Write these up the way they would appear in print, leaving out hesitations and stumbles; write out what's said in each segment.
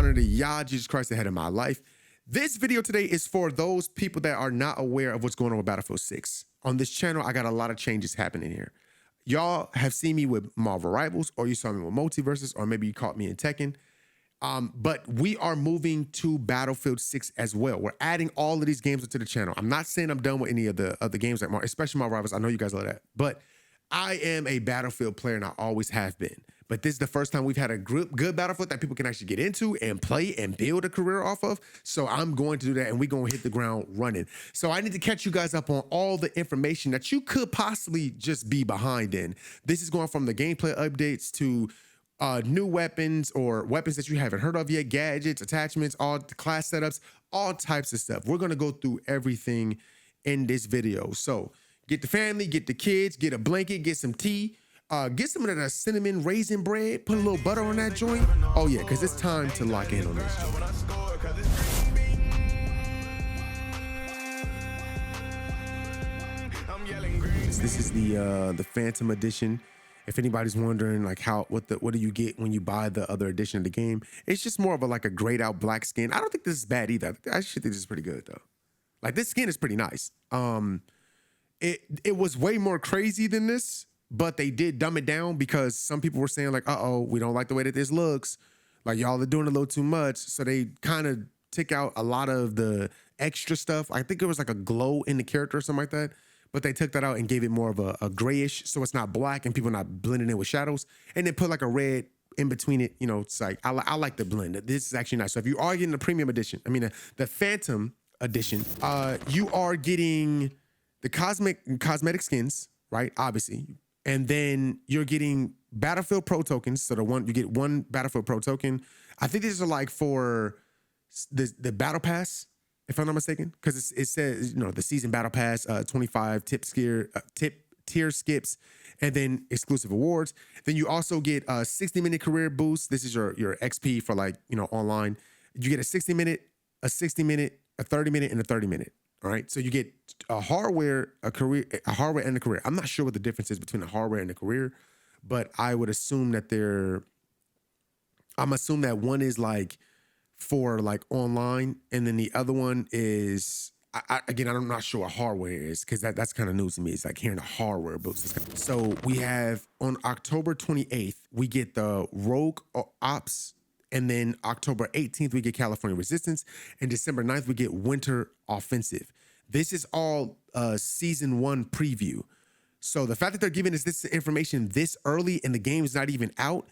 honor to Yah, Jesus Christ, the head of my life. This video today is for those people that are not aware of what's going on with Battlefield 6. On this channel, I got a lot of changes happening here. Y'all have seen me with Marvel Rivals, or you saw me with Multiverses, or maybe you caught me in Tekken. But we are moving to Battlefield 6 as well. We're adding all of these games into the channel. I'm not saying I'm done with any of the other games, like especially Marvel Rivals. I know you guys love that. But I am a Battlefield player, and I always have been. But this is the first time we've had a good Battlefield that people can actually get into and play and build a career off of. So I'm going to do that, and we're going to hit the ground running. So I need to catch you guys up on all the information that you could possibly just be behind in. This is going from the gameplay updates to new weapons or weapons that you haven't heard of yet, gadgets, attachments, all the class setups, all types of stuff. We're going to go through everything in this video. So get the family, get the kids, get a blanket, get some tea. Get some of that cinnamon raisin bread, put a little butter on that joint. Oh yeah, because it's time to lock in on this joint. This is the Phantom edition. If anybody's wondering like what do you get when you buy the other edition of the game, it's just more of a like a grayed out black skin. I don't think this is bad either. I actually think this is pretty good though. Like this skin is pretty nice. It was way more crazy than this, but they did dumb it down because some people were saying like, uh-oh, we don't like the way that this looks. Like y'all are doing a little too much. So they kind of took out a lot of the extra stuff. I think it was like a glow in the character or something like that. But they took that out and gave it more of a grayish, so it's not black and people are not blending in with shadows. And then put like a red in between it. You know, it's like, I like the blend. This is actually nice. So if you are getting the premium edition, I mean, the Phantom edition, you are getting the cosmetic skins, right? Obviously. And then you're getting Battlefield Pro tokens. So you get one Battlefield Pro token. I think these are like for the Battle Pass, if I'm not mistaken, because it says, you know, the season Battle Pass, 25 tip tier skips, and then exclusive awards. Then you also get a 60-minute career boost. This is your XP for like, you know, online. You get a 60-minute, a 60-minute, a 30-minute, and a 30-minute. All right, so you get a hardware and a career. I'm not sure what the difference is between a hardware and a career, but I would assume that I'm assuming that one is like for like online, and then the other one is, again, I'm not sure what hardware is because that's kind of news to me. It's like hearing a hardware boost. So we have on October 28th, we get the Rogue Ops. And then October 18th, we get California Resistance. And December 9th, we get Winter Offensive. This is all season 1 preview. So the fact that they're giving us this information this early and the game is not even out,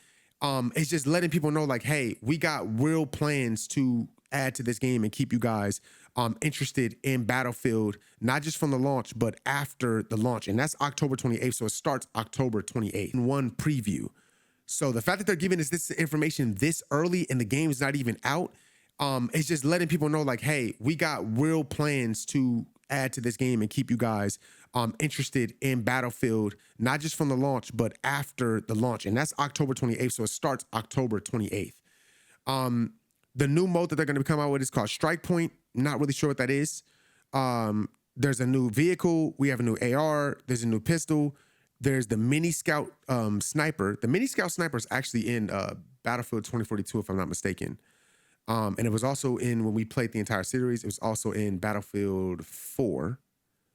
it's just letting people know like, hey, we got real plans to add to this game and keep you guys interested in Battlefield, not just from the launch, but after the launch. And that's October 28th. So it starts October 28th. One preview. So the fact that they're giving us this information this early and the game is not even out, it's just letting people know like, hey, we got real plans to add to this game and keep you guys interested in Battlefield, not just from the launch, but after the launch. And that's October 28th. So it starts October 28th. The new mode that they're going to come out with is called Strikepoint. Not really sure what that is. There's a new vehicle. We have a new AR. There's a new pistol. There's the Mini Scout Sniper. The Mini Scout Sniper is actually in Battlefield 2042, if I'm not mistaken. And it was also in, when we played the entire series, it was also in Battlefield 4.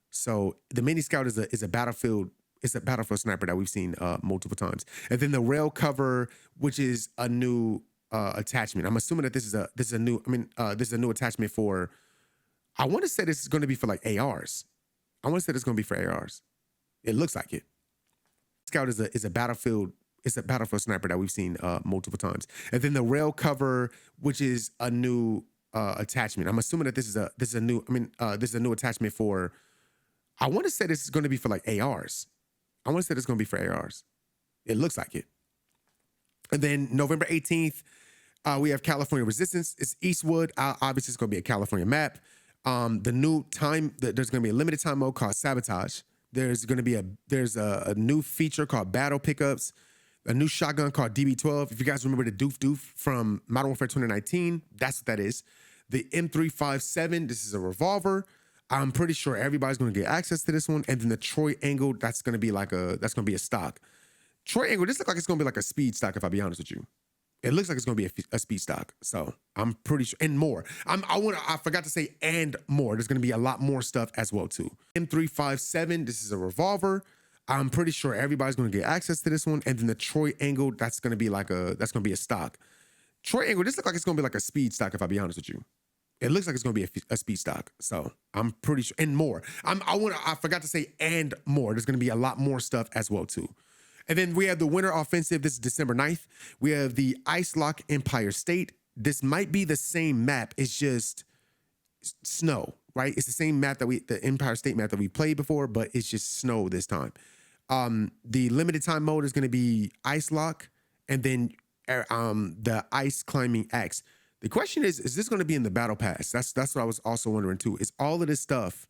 So the Mini Scout is a Battlefield sniper that we've seen multiple times. And then the rail cover, which is a new attachment. I'm assuming that this is a new attachment for, I want to say this is going to be for like ARs. I want to say this is going to be for ARs. It looks like it. Scout is a Battlefield sniper that we've seen multiple times. And then the rail cover, which is a new attachment. I'm assuming that this is a new attachment for, I want to say this is going to be for like ARs. I want to say this is going to be for ARs. It looks like it. And then November 18th, we have California Resistance. It's Eastwood. Obviously, it's going to be a California map. There's going to be a limited time mode called Sabotage. There's going to be a new feature called Battle Pickups, a new shotgun called DB12. If you guys remember the Doof Doof from Modern Warfare 2019, that's what that is. The M357, this is a revolver. I'm pretty sure everybody's going to get access to this one. And then the Troy Angle, that's going to be a stock. Troy Angle, this looks like it's going to be like a speed stock, if I'll be honest with you. It looks like it's going to be a speed stock. So I'm pretty sure, and more. I forgot to say, and more. There's going to be a lot more stuff as well too. M357, this is a revolver. I'm pretty sure everybody's going to get access to this one. And then the Troy Angle, that's going to be a stock. Troy Angle, this looks like it's going to be like a speed stock, if I'll be honest with you. It looks like it's going to be a speed stock. So I'm pretty sure, and more. I forgot to say, and more. There's going to be a lot more stuff as well too. And then we have the Winter Offensive. This is December 9th. We have the Ice Lock Empire State. This might be the same map. It's just snow, right? It's the same map the Empire State map that we played before, but it's just snow this time. The limited time mode is going to be Ice Lock, and then the Ice Climbing Axe. The question is this going to be in the Battle Pass? That's what I was also wondering too. Is all of this stuff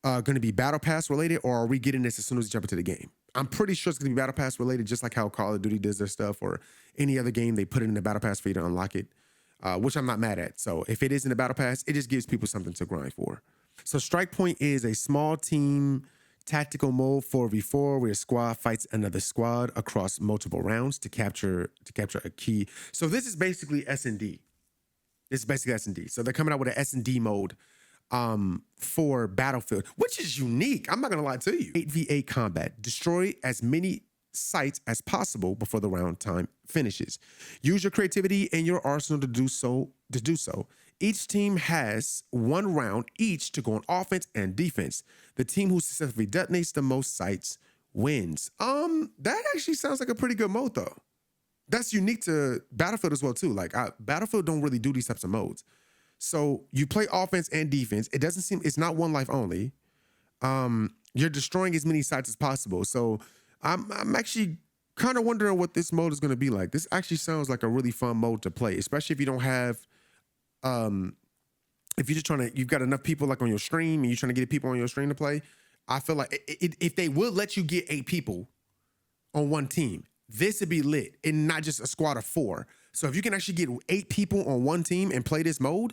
going to be Battle Pass related, or are we getting this as soon as we jump into the game? I'm pretty sure it's going to be Battle Pass related, just like how Call of Duty does their stuff, or any other game, they put it in the Battle Pass for you to unlock it, which I'm not mad at. So if it is in the Battle Pass, it just gives people something to grind for. So Strikepoint is a small team tactical mode 4v4 where a squad fights another squad across multiple rounds to capture a key. So this is basically S&D. This is basically S&D. So they're coming out with an S&D mode for Battlefield, which is unique. I'm not gonna lie to you. 8v8 combat. Destroy as many sites as possible before the round time finishes. Use your creativity and your arsenal to do so. Each team has 1 round each to go on offense and defense. The team who successfully detonates the most sites wins. That actually sounds like a pretty good mode though. That's unique to Battlefield as well too. Like Battlefield don't really do these types of modes. So you play offense and defense. It doesn't seem, it's not one life only. You're destroying as many sites as possible. So I'm actually kind of wondering what this mode is going to be like. This actually sounds like a really fun mode to play, especially if you don't have, if you're just trying to, you've got enough people like on your stream and you're trying to get people on your stream to play. I feel like if they will let you get 8 people on one team, this would be lit and not just a squad of 4. So if you can actually get 8 people on one team and play this mode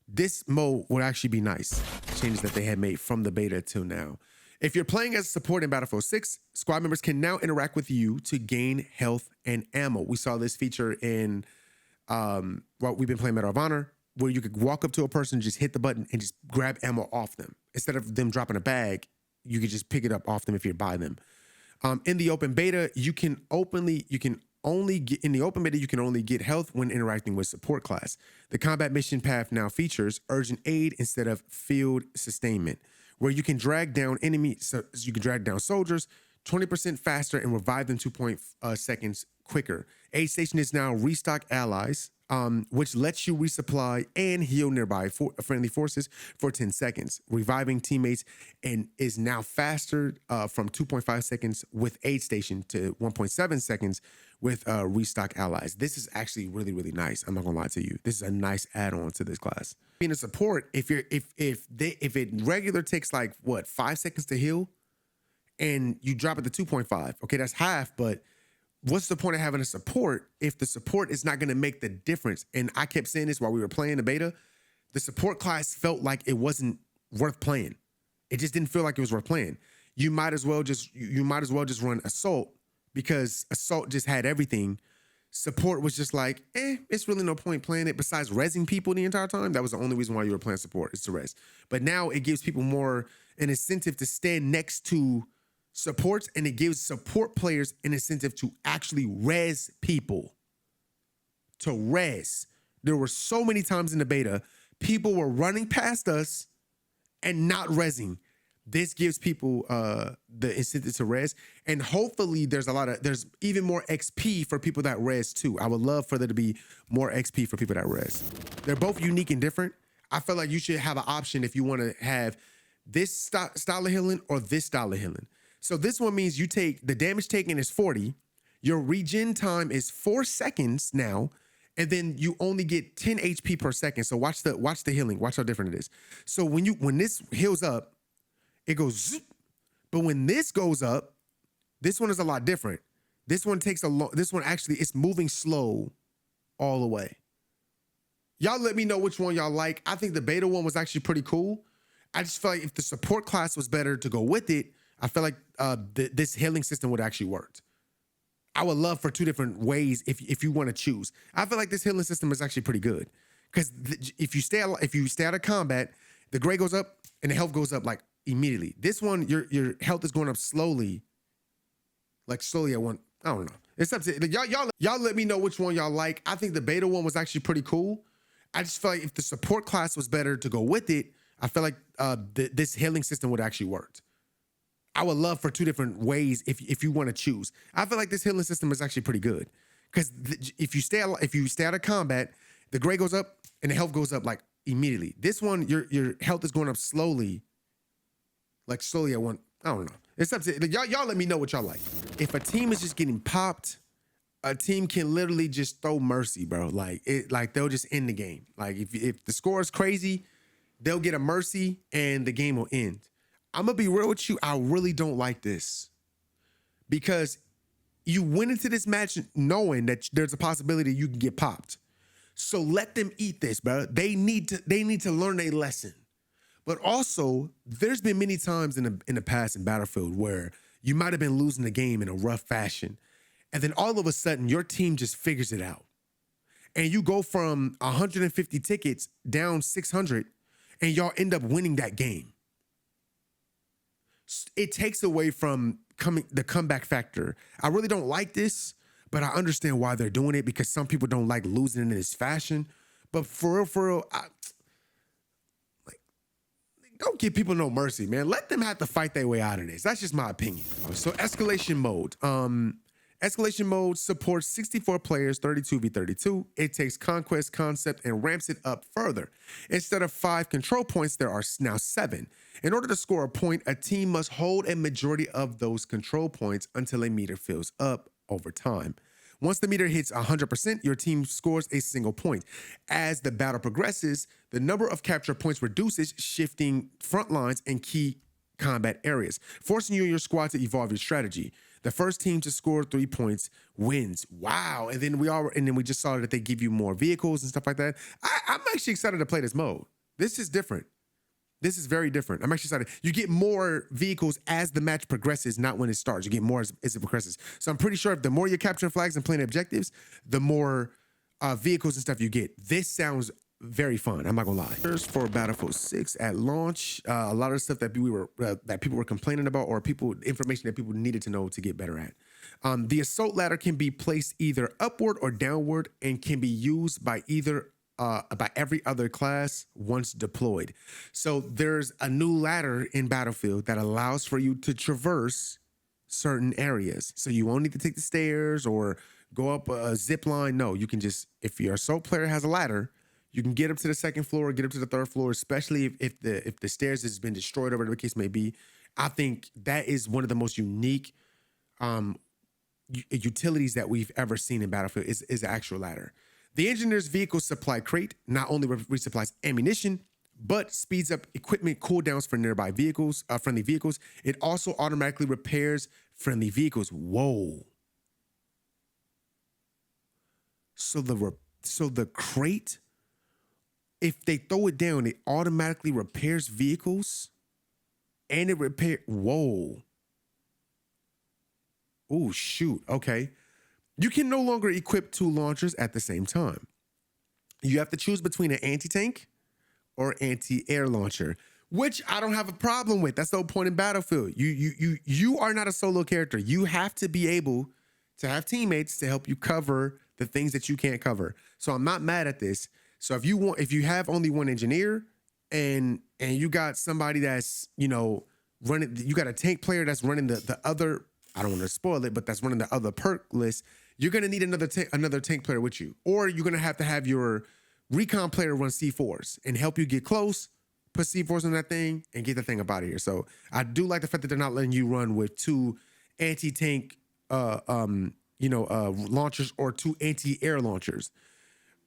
would actually be nice. Changes that they had made from the beta till now. If you're playing as a support in Battlefield 6, squad members can now interact with you to gain health and ammo. We saw this feature in what we've been playing Medal of Honor, where you could walk up to a person, just hit the button and just grab ammo off them. Instead of them dropping a bag, you could just pick it up off them if you're by them. In the open beta, you can only get health when interacting with support class. The combat mission path now features urgent aid instead of field sustainment, where you can drag down enemies, so you can drag down soldiers 20% faster and revive them 2.5 seconds quicker. Aid station is now restock allies, which lets you resupply and heal nearby friendly forces for 10 seconds. Reviving teammates and is now faster from 2.5 seconds with aid station to 1.7 seconds with restock allies. This is actually really, really nice. I'm not gonna lie to you. This is a nice add-on to this class. Being a support, if it regular takes like what 5 seconds to heal, and you drop it to 2.5, okay, that's half, but what's the point of having a support if the support is not going to make the difference? And I kept saying this while we were playing the beta. The support class felt like it wasn't worth playing. It just didn't feel like it was worth playing. You might as well just run assault, because assault just had everything. Support was just like, it's really no point playing it besides rezzing people the entire time. That was the only reason why you were playing support, is to res. But now it gives people more an incentive to stand next to supports, and it gives support players an incentive to actually res people. To res. There were so many times in the beta, people were running past us and not rezzing. This gives people the incentive to res, and hopefully there's even more XP for people that res too. I would love for there to be more XP for people that res. They're both unique and different. I feel like you should have an option if you want to have this style of healing or this style of healing. So this one means you take, the damage taken is 40, your regen time is 4 seconds now, and then you only get 10 HP per second. So watch the healing, watch how different it is. So when this heals up, it goes zoop. But when this goes up, this one is a lot different. This one actually, it's moving slow all the way. Y'all let me know which one y'all like. I think the beta one was actually pretty cool. I just feel like if the support class was better to go with it, I feel like this healing system would actually work. I would love for two different ways if you want to choose. I feel like this healing system is actually pretty good because if you stay out of combat, the gray goes up and the health goes up like immediately. This one, your health is going up slowly, like slowly at one. I don't know. It's up to y'all. Let me know which one y'all like. I think the beta one was actually pretty cool. I just feel like if the support class was better to go with it, I feel like this healing system would actually work. I would love for two different ways if you want to choose. I feel like this healing system is actually pretty good because if you stay out of combat, the gray goes up and the health goes up like immediately. This one, your health is going up slowly, like slowly at one. I don't know. It's up to y'all. Let me know what y'all like. If a team is just getting popped, a team can literally just throw mercy, bro. Like they'll just end the game. Like if the score is crazy, they'll get a mercy and the game will end. I'm gonna be real with you. I really don't like this because you went into this match knowing that there's a possibility you can get popped. So let them eat this, bro. They need to learn a lesson. But also, there's been many times in the past in Battlefield where you might have been losing the game in a rough fashion, and then all of a sudden your team just figures it out, and you go from 150 tickets down 600, and y'all end up winning that game. It takes away from the comeback factor. I really don't like this, but I understand why they're doing it because some people don't like losing in this fashion. But for real, don't give people no mercy, man. Let them have to fight their way out of this. That's just my opinion. So Escalation Mode. Escalation Mode supports 64 players, 32v32. It takes Conquest concept and ramps it up further. Instead of 5 control points, there are now 7. In order to score a point, a team must hold a majority of those control points until a meter fills up over time. Once the meter hits 100%, your team scores a single point. As the battle progresses, the number of capture points reduces, shifting front lines and key combat areas, forcing you and your squad to evolve your strategy. The first team to score 3 points wins. Wow. And then we just saw that they give you more vehicles and stuff like that. I'm actually excited to play this mode. This is different. This is very different. I'm actually excited. You get more vehicles as the match progresses, not when it starts. You get more as it progresses. So I'm pretty sure if the more you're capturing flags and playing objectives, the more vehicles and stuff you get. This sounds very fun. I'm not gonna lie. First, for Battlefield 6 at launch, a lot of stuff that people were complaining about, or information that people needed to know to get better at. The assault ladder can be placed either upward or downward and can be used by every other class once deployed. So there's a new ladder in Battlefield that allows for you to traverse certain areas. So you won't need to take the stairs or go up a zip line. No, you can just, if your assault player has a ladder, you can get up to the second floor, get up to the third floor, especially if the stairs has been destroyed or whatever the case may be. I think that is one of the most unique utilities that we've ever seen in Battlefield is the actual ladder. The engineer's vehicle supply crate not only resupplies ammunition, but speeds up equipment cooldowns for nearby vehicles, friendly vehicles. It also automatically repairs friendly vehicles. Whoa. So the crate, if they throw it down, it automatically repairs vehicles and whoa. Oh, shoot. Okay. You can no longer equip 2 launchers at the same time. You have to choose between an anti-tank or anti-air launcher, which I don't have a problem with. That's the whole point in Battlefield. You are not a solo character. You have to be able to have teammates to help you cover the things that you can't cover. So I'm not mad at this. So if you have only one engineer and you got somebody that's, running, you got a tank player that's running the other, I don't want to spoil it, but that's running the other perk list, you're going to need another tank player with you. Or you're going to have your Recon player run C4s and help you get close, put C4s on that thing, and get the thing up out of here. So I do like the fact that they're not letting you run with 2 anti-tank launchers or 2 anti-air launchers.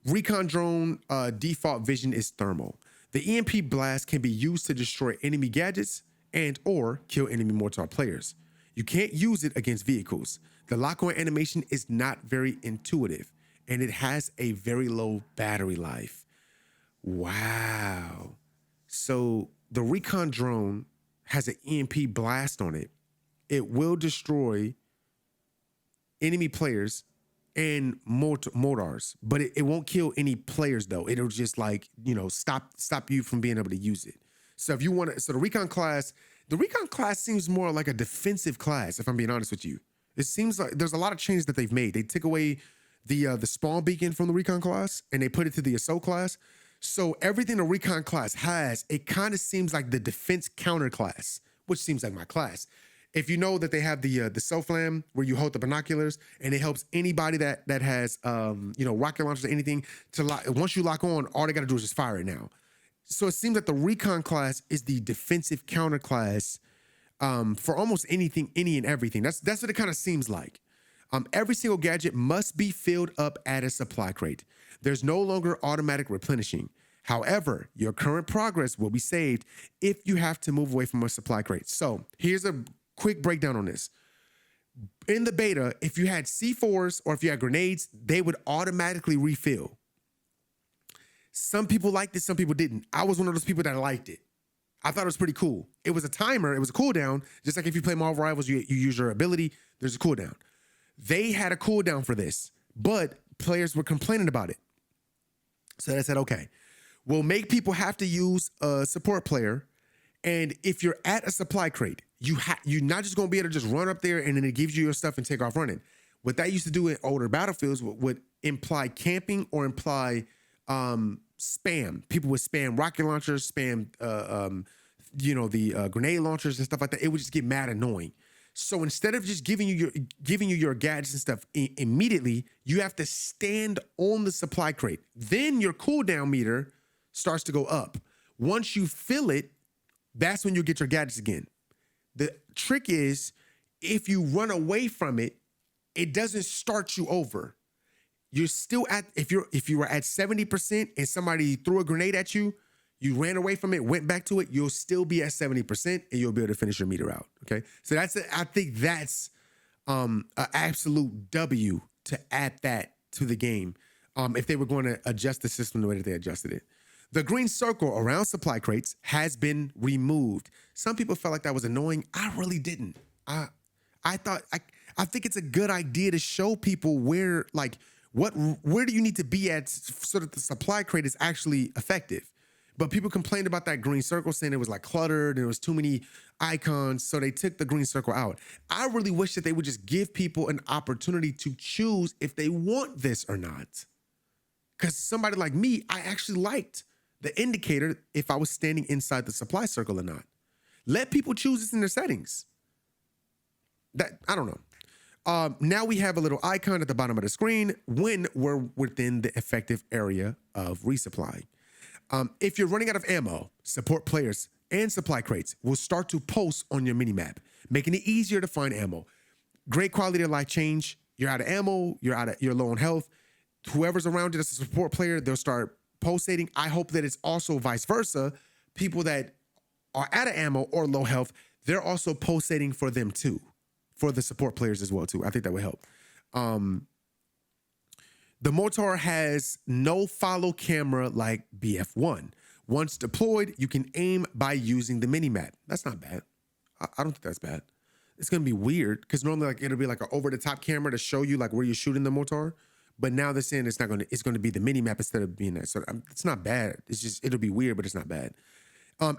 Recon drone default vision is thermal. The EMP blast can be used to destroy enemy gadgets and or kill enemy mortar players. You can't use it against vehicles. The lock-on animation is not very intuitive, and it has a very low battery life. Wow. So the Recon drone has an EMP blast on it. It will destroy enemy players and mortars, but it won't kill any players though. It'll just like, you know, stop you from being able to use it. So if you want to, so the Recon class seems more like a defensive class, if I'm being honest with you. It seems like there's a lot of changes that they've made. They took away the spawn beacon from the Recon class and they put it to the assault class. So everything the Recon class has, it kind of seems like the defense counter class, which seems like my class. If you know that they have the self-flam where you hold the binoculars and it helps anybody that has you know, rocket launchers or anything to lock. Once you lock on, all they got to do is just fire it now. So it seems that the Recon class is the defensive counter class for almost anything, any and everything. That's what it kind of seems like. Every single gadget must be filled up at a supply crate. There's no longer automatic replenishing. However, your current progress will be saved if you have to move away from a supply crate. So here's a quick breakdown on this. In the beta, if you had C4s or if you had grenades, they would automatically refill. Some people liked it, some people didn't. I was one of those people that liked it. I thought it was pretty cool. It was a timer, it was a cooldown. Just like if you play Marvel Rivals, you use your ability, there's a cooldown. They had a cooldown for this, but players were complaining about it. So they said, okay, we'll make people have to use a support player. And if you're at a supply crate, you're not just going to be able to just run up there and then it gives you your stuff and take off running. What that used to do in older battlefields would imply camping or imply spam. People would spam rocket launchers, spam you know, the grenade launchers and stuff like that. It would just get mad annoying. So instead of just giving you your gadgets and stuff immediately, you have to stand on the supply crate. Then your cooldown meter starts to go up. Once you fill it, that's when you get your gadgets again. The trick is if you run away from it, it doesn't start you over. You're still at, if you were at 70% and somebody threw a grenade at you, you ran away from it, went back to it, you'll still be at 70% and you'll be able to finish your meter out. Okay. So I think that's an absolute W to add that to the game. If they were going to adjust the system the way that they adjusted it. The green circle around supply crates has been removed. Some people felt like that was annoying. I really didn't. I think it's a good idea to show people where, like, where do you need to be at so that the supply crate is actually effective. But people complained about that green circle, saying it was like cluttered and there was too many icons, so they took the green circle out. I really wish that they would just give people an opportunity to choose if they want this or not. Because somebody like me, I actually liked the indicator if I was standing inside the supply circle or not. Let people choose this in their settings. I don't know. Now we have a little icon at the bottom of the screen when we're within the effective area of resupply. If you're running out of ammo, support players and supply crates will start to post on your minimap, making it easier to find ammo. Great quality of life change. You're out of ammo, you're low on health. Whoever's around you that's a support player, they'll start pulsating. I hope that it's also vice versa. People that are out of ammo or low health, they're also pulsating for them too, for the support players as well too. I think that would help. The mortar has no follow camera like BF1. Once deployed, you can aim by using the minimap. That's not bad. I don't think that's bad. It's gonna be weird because normally like it'll be like an over-the-top camera to show you like where you're shooting the mortar. But now they're saying it's going to be the mini map instead of being that. So it's not bad. It's just, it'll be weird, but it's not bad.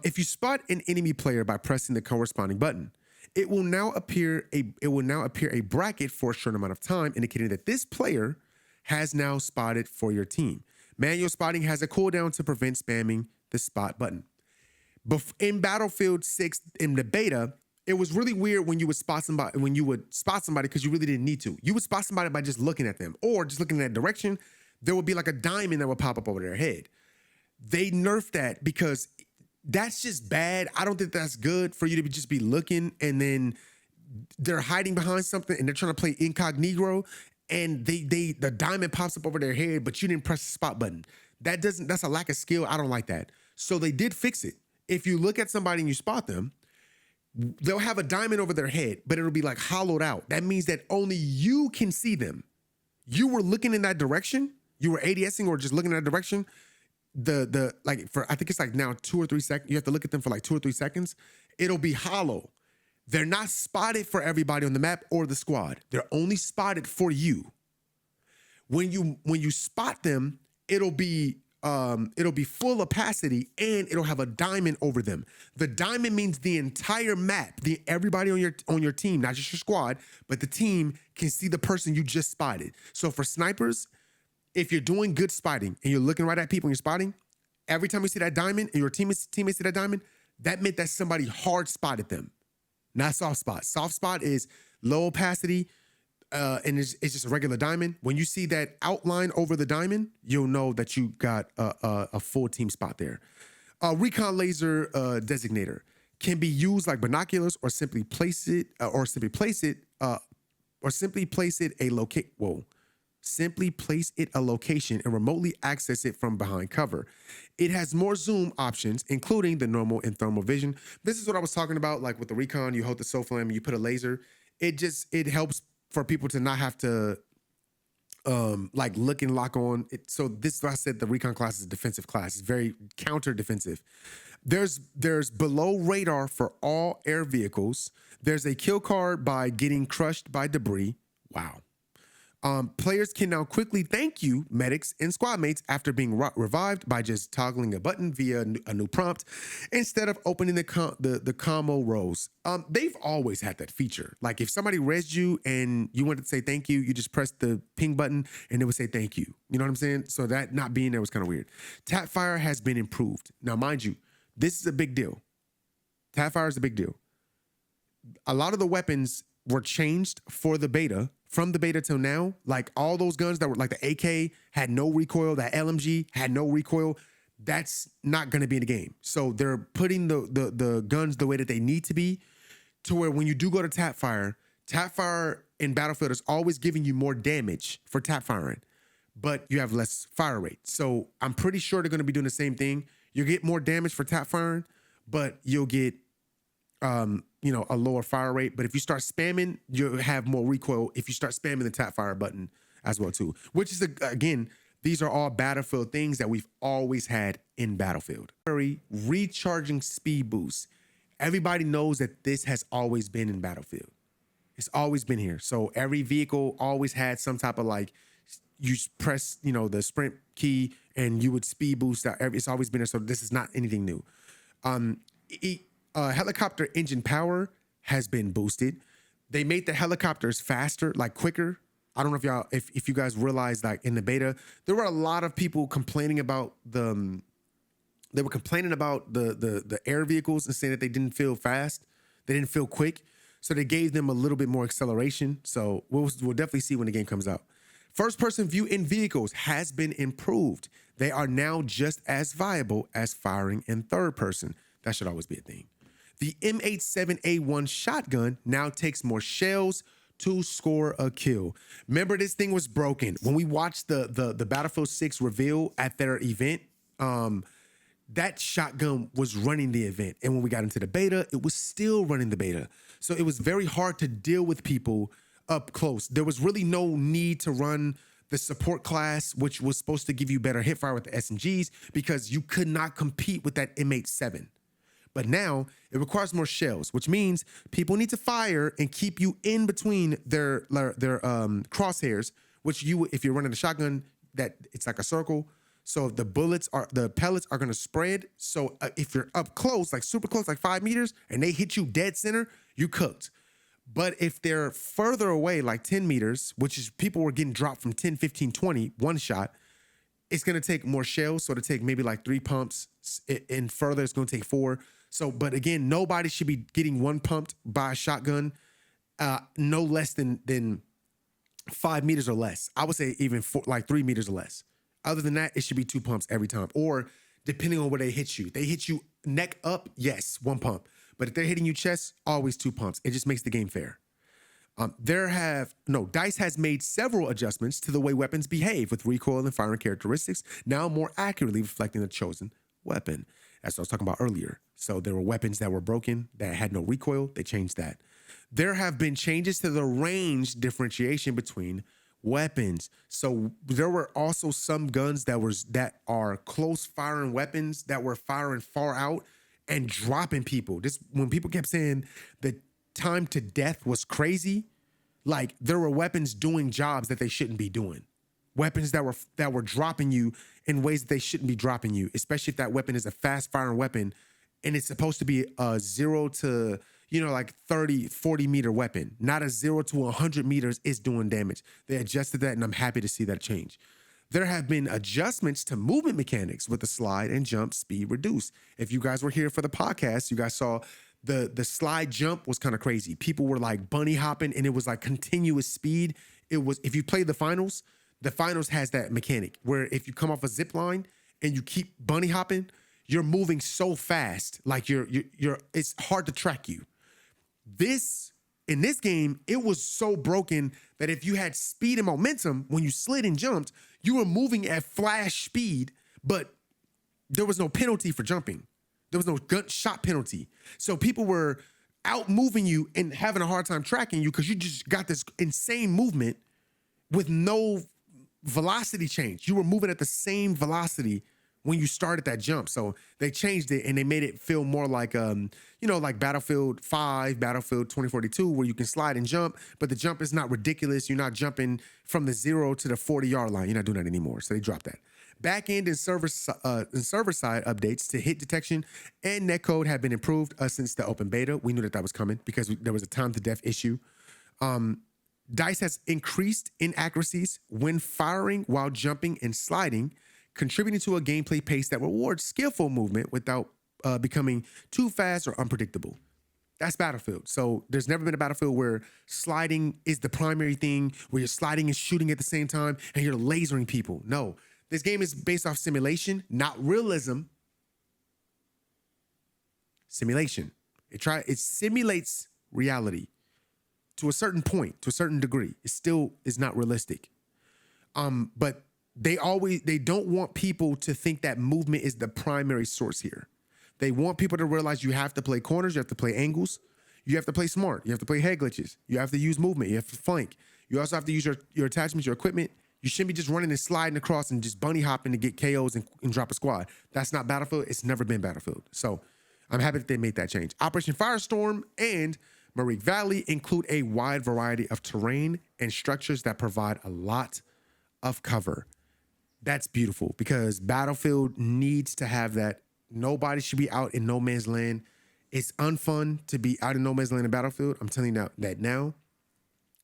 If you spot an enemy player by pressing the corresponding button, it will now appear a bracket for a short amount of time, indicating that this player has now spotted for your team. Manual spotting has a cooldown to prevent spamming the spot button. In Battlefield 6 in the beta, it was really weird when you would spot somebody because you really didn't need to. You would spot somebody by just looking at them or just looking in that direction. There would be like a diamond that would pop up over their head. They nerfed that because that's just bad. I don't think that's good for you to just be looking and then they're hiding behind something and they're trying to play incognito and the diamond pops up over their head, but you didn't press the spot button. That's a lack of skill. I don't like that. So they did fix it. If you look at somebody and you spot them, they'll have a diamond over their head, but it'll be like hollowed out. That means that only you can see them. You were looking in that direction. You were ADSing or just looking in that direction. I think it's like now 2 or 3 seconds. You have to look at them for like 2 or 3 seconds. It'll be hollow. They're not spotted for everybody on the map or the squad. They're only spotted for you. When you spot them, it'll be full opacity and it'll have a diamond over them. The diamond means the entire map, everybody on your team, not just your squad, but the team can see the person you just spotted. So for snipers, if you're doing good spotting and you're looking right at people and you're spotting, every time you see that diamond and your teammates see that diamond, that meant that somebody hard spotted them. Not soft spot. Soft spot is low opacity, and it's just a regular diamond. When you see that outline over the diamond, you'll know that you got a full team spot there. Recon laser designator can be used like binoculars, or simply place it a location and remotely access it from behind cover. It has more zoom options, including the normal and thermal vision. This is what I was talking about, like with the Recon, you hold the soul flame and you put a laser. It helps for people to not have to like look and lock on it. So this is why I said the Recon class is a defensive class. It's very counter defensive. There's below radar for all air vehicles. There's a kill card by getting crushed by debris. Wow. Players can now quickly thank you, medics and squad mates, after being revived by just toggling a button via a new prompt instead of opening the commo rows. They've always had that feature. Like if somebody resed you and you wanted to say thank you, you just press the ping button and it would say thank you. You know what I'm saying? So that not being there was kind of weird. Tap fire has been improved. Now, mind you, this is a big deal. Tap fire is a big deal. A lot of the weapons were changed for the beta. From the beta till now, like all those guns that were like the AK had no recoil, that LMG had no recoil, that's not going to be in the game. So they're putting the guns the way that they need to be, to where when you do go to tap fire in Battlefield is always giving you more damage for tap firing, but you have less fire rate. So I'm pretty sure they're going to be doing the same thing. You get more damage for tap firing, but you'll get a lower fire rate. But if you start spamming, you'll have more recoil if you start spamming the tap fire button as well too, which is, again, these are all Battlefield things that we've always had in Battlefield. Recharging speed boost. Everybody knows that this has always been in Battlefield. It's always been here. So every vehicle always had some type of, like, you press, the sprint key and you would speed boost out. It's always been there. So this is not anything new. Helicopter engine power has been boosted. They made the helicopters faster, like quicker. I don't know if you guys realize, like in the beta, there were a lot of people complaining about the air vehicles and saying that they didn't feel fast. They didn't feel quick. So they gave them a little bit more acceleration. So we'll definitely see when the game comes out. First person view in vehicles has been improved. They are now just as viable as firing in third person. That should always be a thing. The M87A1 shotgun now takes more shells to score a kill. Remember, this thing was broken. When we watched the Battlefield 6 reveal at their event, that shotgun was running the event. And when we got into the beta, it was still running the beta. So it was very hard to deal with people up close. There was really no need to run the support class, which was supposed to give you better hip fire with the SMGs, because you could not compete with that M87. But now it requires more shells, which means people need to fire and keep you in between their crosshairs, which if you're running a shotgun, that it's like a circle. So the pellets are going to spread. So if you're up close, like super close, like 5 meters, and they hit you dead center, you cooked. But if they're further away, like 10 meters, which is people were getting dropped from 10, 15, 20, one shot, it's going to take more shells. So it'll take maybe like 3 pumps, and further it's going to take 4. So, but again, nobody should be getting one pumped by a shotgun, no less than 5 meters or less. I would say even like 3 meters or less. Other than that, it should be 2 pumps every time. Or depending on where they hit you. They hit you neck up, yes, 1 pump. But if they're hitting you chest, always 2 pumps. It just makes the game fair. DICE has made several adjustments to the way weapons behave, with recoil and firing characteristics now more accurately reflecting the chosen weapon. That's what I was talking about earlier. So there were weapons that were broken that had no recoil. They changed that. There have been changes to the range differentiation between weapons. So there were also some guns that are close firing weapons that were firing far out and dropping people. This, when people kept saying that time to death was crazy, like there were weapons doing jobs that they shouldn't be doing. Weapons that were dropping you in ways that they shouldn't be dropping you, especially if that weapon is a fast firing weapon and it's supposed to be a 0 to, like 30, 40 meter weapon. Not a 0 to 100 meters is doing damage. They adjusted that, and I'm happy to see that change. There have been adjustments to movement mechanics with the slide and jump speed reduced. If you guys were here for the podcast, you guys saw the slide jump was kind of crazy. People were like bunny hopping, and it was like continuous speed. It was, if you play the finals has that mechanic where if you come off a zip line and you keep bunny hopping, you're moving so fast, like you're it's hard to track you. In this game, it was so broken that if you had speed and momentum, when you slid and jumped, you were moving at flash speed, but there was no penalty for jumping. There was no gunshot penalty. So people were out moving you and having a hard time tracking you because you just got this insane movement with no velocity change. You were moving at the same velocity when you started that jump. So they changed it and they made it feel more like, like Battlefield 5, Battlefield 2042, where you can slide and jump, but the jump is not ridiculous. You're not jumping from the 0 to the 40-yard line. You're not doing that anymore. So they dropped that. Back-end and server-side updates to hit detection and netcode have been improved since the open beta. We knew that was coming because there was a time to death issue. DICE has increased inaccuracies when firing while jumping and sliding, contributing to a gameplay pace that rewards skillful movement without becoming too fast or unpredictable. That's Battlefield. So there's never been a Battlefield where sliding is the primary thing, where you're sliding and shooting at the same time and you're lasering people. No, this game is based off simulation, not realism. Simulation. It simulates reality to a certain point, to a certain degree. It still is not realistic. But they don't want people to think that movement is the primary source here. They want people to realize you have to play corners, you have to play angles, you have to play smart, you have to play head glitches, you have to use movement, you have to flank. You also have to use your attachments, your equipment. You shouldn't be just running and sliding across and just bunny hopping to get KOs and drop a squad. That's not Battlefield. It's never been Battlefield. So I'm happy that they made that change. Operation Firestorm and Marique Valley include a wide variety of terrain and structures that provide a lot of cover. That's beautiful because Battlefield needs to have that. Nobody should be out in no man's land. It's unfun to be out in no man's land in Battlefield. I'm telling you that now.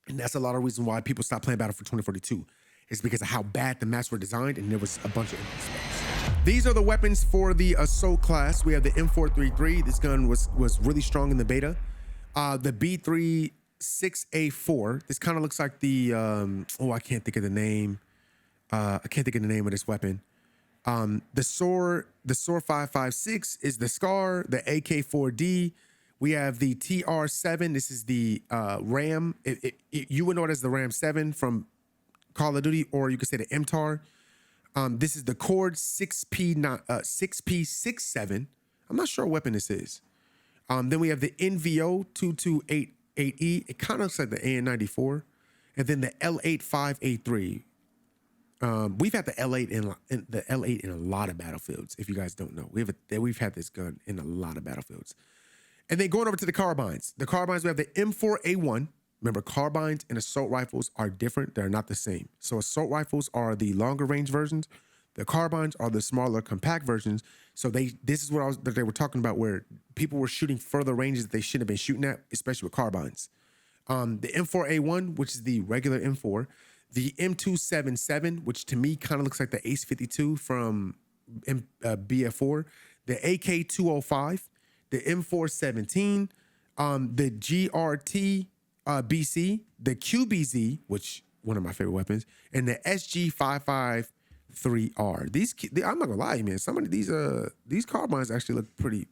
And that's a lot of reason why people stopped playing Battlefield 2042. It's because of how bad the maps were designed and there was a bunch of empty space. These are the weapons for the Assault class. We have the M433. This gun was really strong in the beta. The B36A4. This kind of looks like the, I can't think of the name. I can't think of the name of this weapon. The SOAR 556 is the SCAR, the AK-4D. We have the TR7. This is the RAM. You would know it as the Ram 7 from Call of Duty, or you could say the MTAR. This is the Cord 6P67. I'm not sure what weapon this is. Then we have the NVO 2288E. It kind of looks like the AN94. And then the L85A3. We've had the L8 in a lot of battlefields. If you guys don't know, we've had this gun in a lot of battlefields. And then going over to the carbines. The carbines, we have the M4A1. Remember, carbines and assault rifles are different. They're not the same. So assault rifles are the longer range versions. The carbines are the smaller compact versions. So this is what they were talking about, where people were shooting further ranges that they shouldn't have been shooting at, especially with carbines. The M4A1, which is the regular M4. The M277, which to me kind of looks like the Ace 52 from BF4. The AK205. The M417. The GRT BC. The QBZ, which one of my favorite weapons. And the SG553R. I'm not gonna lie to you, man. Some of these carbines actually look pretty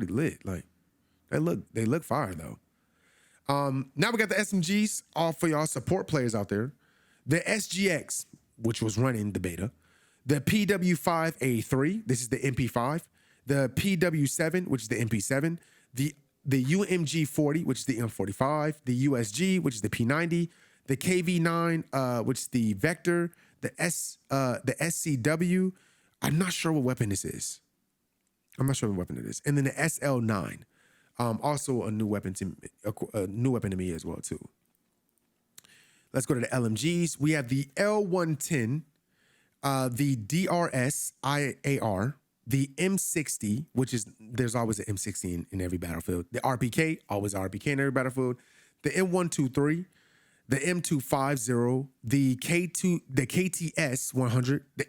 lit. Like they look fire though. Now we got the SMGs, all for y'all support players out there. The SGX, which was running the beta. The PW5A3, this is the MP5. The PW7, which is the MP7. The UMG 40, which is the M45. The USG, which is the P90. The KV9, which is the Vector. The SCW. I'm not sure what weapon this is. I'm not sure what weapon it is. And then the SL9. Also a new weapon to me as well too. Let's go to the LMGs. We have the L110, the DRS IAR, the M60, which is, there's always an M60 in every battlefield. The RPK, always RPK in every battlefield. The M123, the M250, the KTS 100, the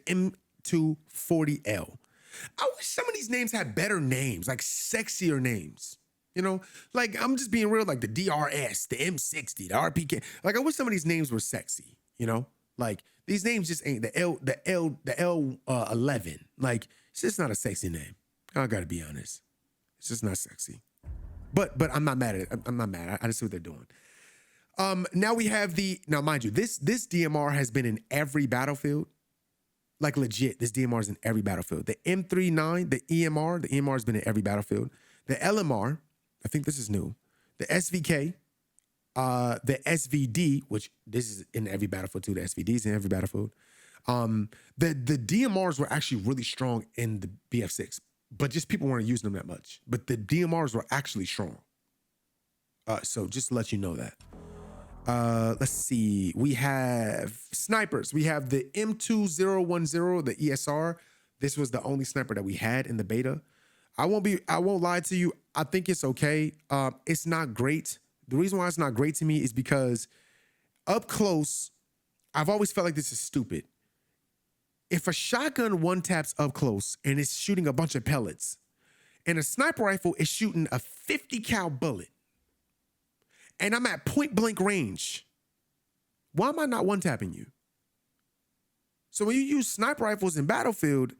M240L. I wish some of these names had better names, like sexier names. You know, like I'm just being real, like the DRS, the M60, the RPK. Like I wish some of these names were sexy, you know? Like these names just ain't. The L11. Like it's just not a sexy name. I gotta be honest. It's just not sexy. But I'm not mad at it. I'm not mad. I just see what they're doing. Now we have now mind you, this DMR has been in every battlefield. Like legit, this DMR is in every battlefield. The M39, the EMR has been in every battlefield. The LMR, I think this is new. The SVK, the SVD, which this is in every battlefield too. The SVD is in every battlefield. The DMRs were actually really strong in the BF6, but just people weren't using them that much. But the DMRs were actually strong. So just to let you know that. Let's see. We have snipers. We have the M2010, the ESR. This was the only sniper that we had in the beta. I won't lie to you. I think it's okay. It's not great. The reason why it's not great to me is because up close, I've always felt like this is stupid. If a shotgun one taps up close and it's shooting a bunch of pellets, and a sniper rifle is shooting a 50 cal bullet, and I'm at point blank range, why am I not one tapping you? So when you use sniper rifles in Battlefield,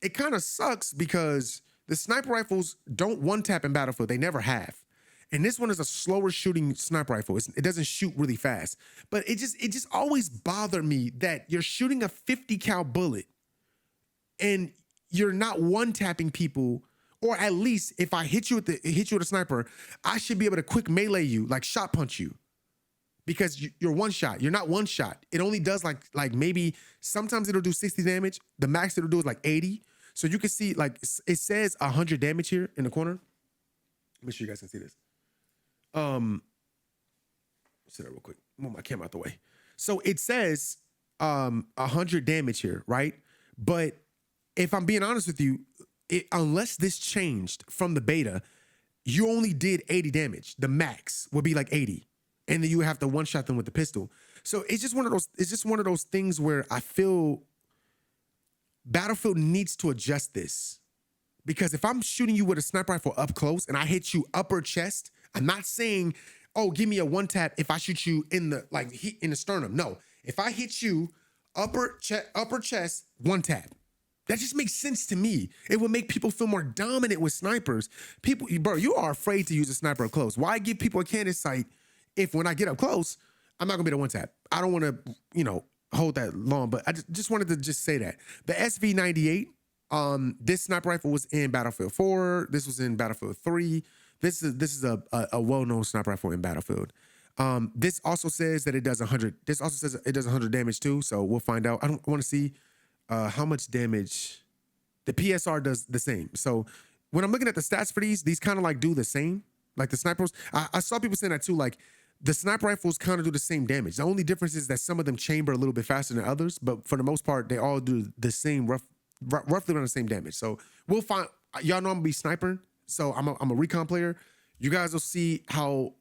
it kind of sucks because the sniper rifles don't one tap in Battlefield. They never have. And this one is a slower shooting sniper rifle. It doesn't shoot really fast. But it just always bothered me that you're shooting a 50 cal bullet and you're not one tapping people. Or at least if I hit you with a sniper, I should be able to quick melee you, like shot punch you. Because you're one shot. You're not one shot. It only does like maybe sometimes it'll do 60 damage. The max it'll do is like 80. So you can see like it says 100 damage here in the corner. Make sure you guys can see this. Sit there real quick. Move my camera out the way. So it says 100 damage here, right? But if I'm being honest with you, unless this changed from the beta, you only did 80 damage. The max would be like 80. And then you would have to one shot them with the pistol. So it's just one of those things where I feel Battlefield needs to adjust this. Because if I'm shooting you with a sniper rifle up close and I hit you upper chest, I'm not saying, oh, give me a one tap if I shoot you in the sternum. No, if I hit you upper chest, one tap. That just makes sense to me. It would make people feel more dominant with snipers. People, bro, you are afraid to use a sniper up close. Why give people a candid sight if when I get up close, I'm not gonna be the one tap? I don't wanna, hold that long, but I just wanted to just say that. The SV98, this sniper rifle was in Battlefield 4. This was in Battlefield 3. This is a well-known sniper rifle in Battlefield. This also says that it does 100. This also says it does 100 damage too, so we'll find out. I want to see how much damage the PSR does the same. So when I'm looking at the stats for these kind of like do the same. Like the snipers, I saw people saying that too. Like the sniper rifles kind of do the same damage. The only difference is that some of them chamber a little bit faster than others, but for the most part, they all do the same roughly around the same damage. So we'll find. Y'all know I'm gonna be snipering, so I'm a recon player. You guys will see how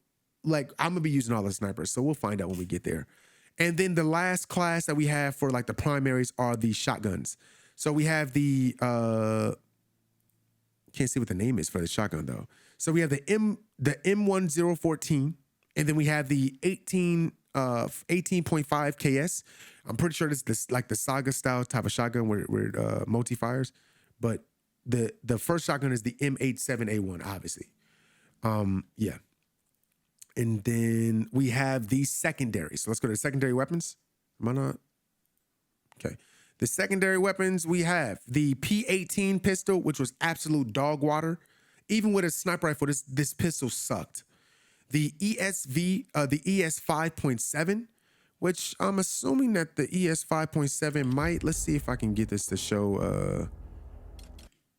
I'm gonna be using all the snipers. So we'll find out when we get there. And then the last class that we have for like the primaries are the shotguns. So we have the can't see what the name is for the shotgun though. So we have the M1014, and then we have the 18.5 KS. I'm pretty sure this like the Saga style type of shotgun where multi fires, but the first shotgun is the M87A1, obviously. Yeah. And then we have the secondary. So let's go to the secondary weapons. Am I not? Okay. The secondary weapons, we have the P18 pistol, which was absolute dog water. Even with a sniper rifle, this pistol sucked. The ESV, the ES 5.7, which I'm assuming that the ES 5.7 might, let's see if I can get this to show.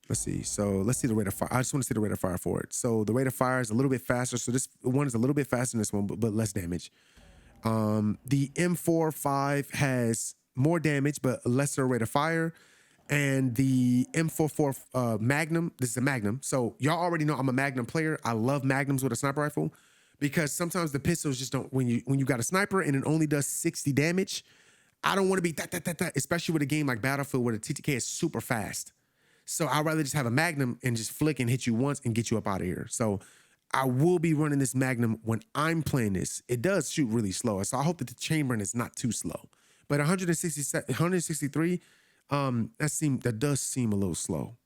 Let's see. So let's see the rate of fire. I just want to see the rate of fire for it. So the rate of fire is a little bit faster. So this one is a little bit faster than this one, but less damage. The M45 has more damage, but lesser rate of fire. And the M44 Magnum, this is a Magnum. So y'all already know I'm a Magnum player. I love Magnums with a sniper rifle because sometimes the pistols just don't, when you got a sniper and it only does 60 damage, I don't want to be that, especially with a game like Battlefield where the TTK is super fast. So I'd rather just have a Magnum and just flick and hit you once and get you up out of here. So I will be running this Magnum when I'm playing this. It does shoot really slow. So I hope that the chambering is not too slow. But 163, that does seem a little slow.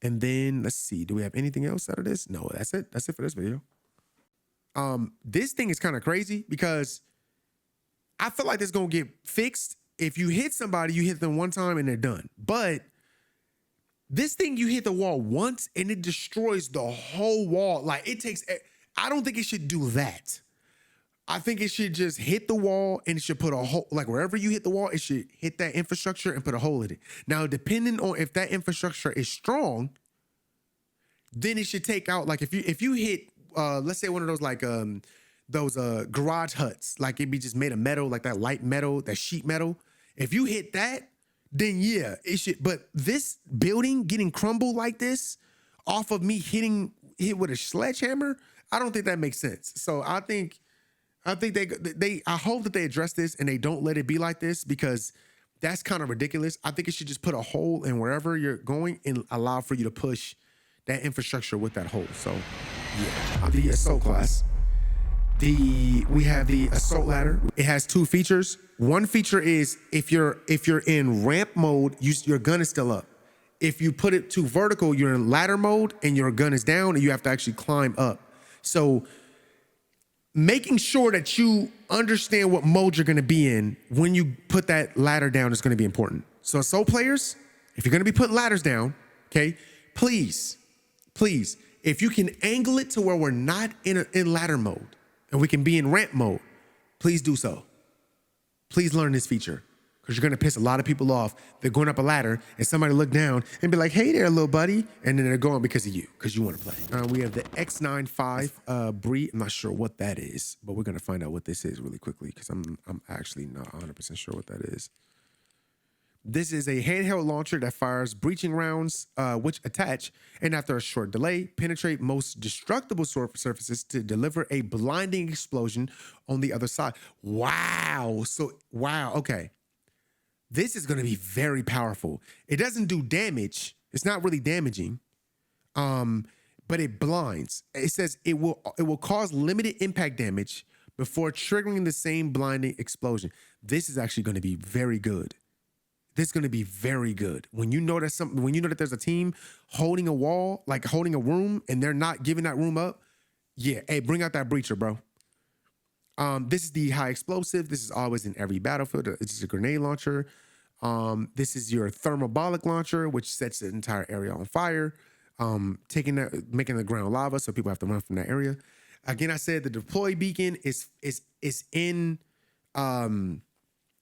And then let's see, do we have anything else out of this? No, that's it. That's it for this video. This thing is kind of crazy because I feel like this is gonna get fixed. If you hit somebody, you hit them one time and they're done. But this thing, you hit the wall once and it destroys the whole wall. Like it takes, I don't think it should do that. I think it should just hit the wall and it should put a hole, like wherever you hit the wall, it should hit that infrastructure and put a hole in it. Now, depending on if that infrastructure is strong, then it should take out, like if you hit, let's say one of those like those garage huts, like it'd be just made of metal, like that light metal, that sheet metal. If you hit that, then yeah, it should. But this building getting crumbled like this off of me hit with a sledgehammer, I don't think that makes sense. So I think I hope that they address this and they don't let it be like this because that's kind of ridiculous. I think it should just put a hole in wherever you're going and allow for you to push that infrastructure with that hole. So yeah, the assault class. We have the assault ladder. It has two features. One feature is if you're in ramp mode, your gun is still up. If you put it to vertical, you're in ladder mode and your gun is down and you have to actually climb up. So making sure that you understand what mode you're going to be in when you put that ladder down is going to be important. So assault players, if you're going to be putting ladders down, okay, please, if you can angle it to where we're not in ladder mode, and we can be in ramp mode, please do so. Please learn this feature because you're gonna piss a lot of people off. They're going up a ladder and somebody look down and be like, hey there, little buddy. And then they're going because of you, because you wanna play. We have the X95 Bree. I'm not sure what that is, but we're gonna find out what this is really quickly because I'm actually not 100% sure what that is. This is a handheld launcher that fires breaching rounds, which attach, and after a short delay, penetrate most destructible surfaces to deliver a blinding explosion on the other side. Wow. Wow. Okay. This is going to be very powerful. It doesn't do damage. It's not really damaging, but it blinds. It says it will cause limited impact damage before triggering the same blinding explosion. This is actually going to be very good. This is going to be very good. When you know that there's a team holding a wall, like holding a room, and they're not giving that room up, yeah, hey, bring out that breacher, bro. This is the high explosive. This is always in every battlefield. It's just a grenade launcher. This is your thermobolic launcher, which sets the entire area on fire, making the ground lava, so people have to run from that area. Again, I said the deploy beacon is in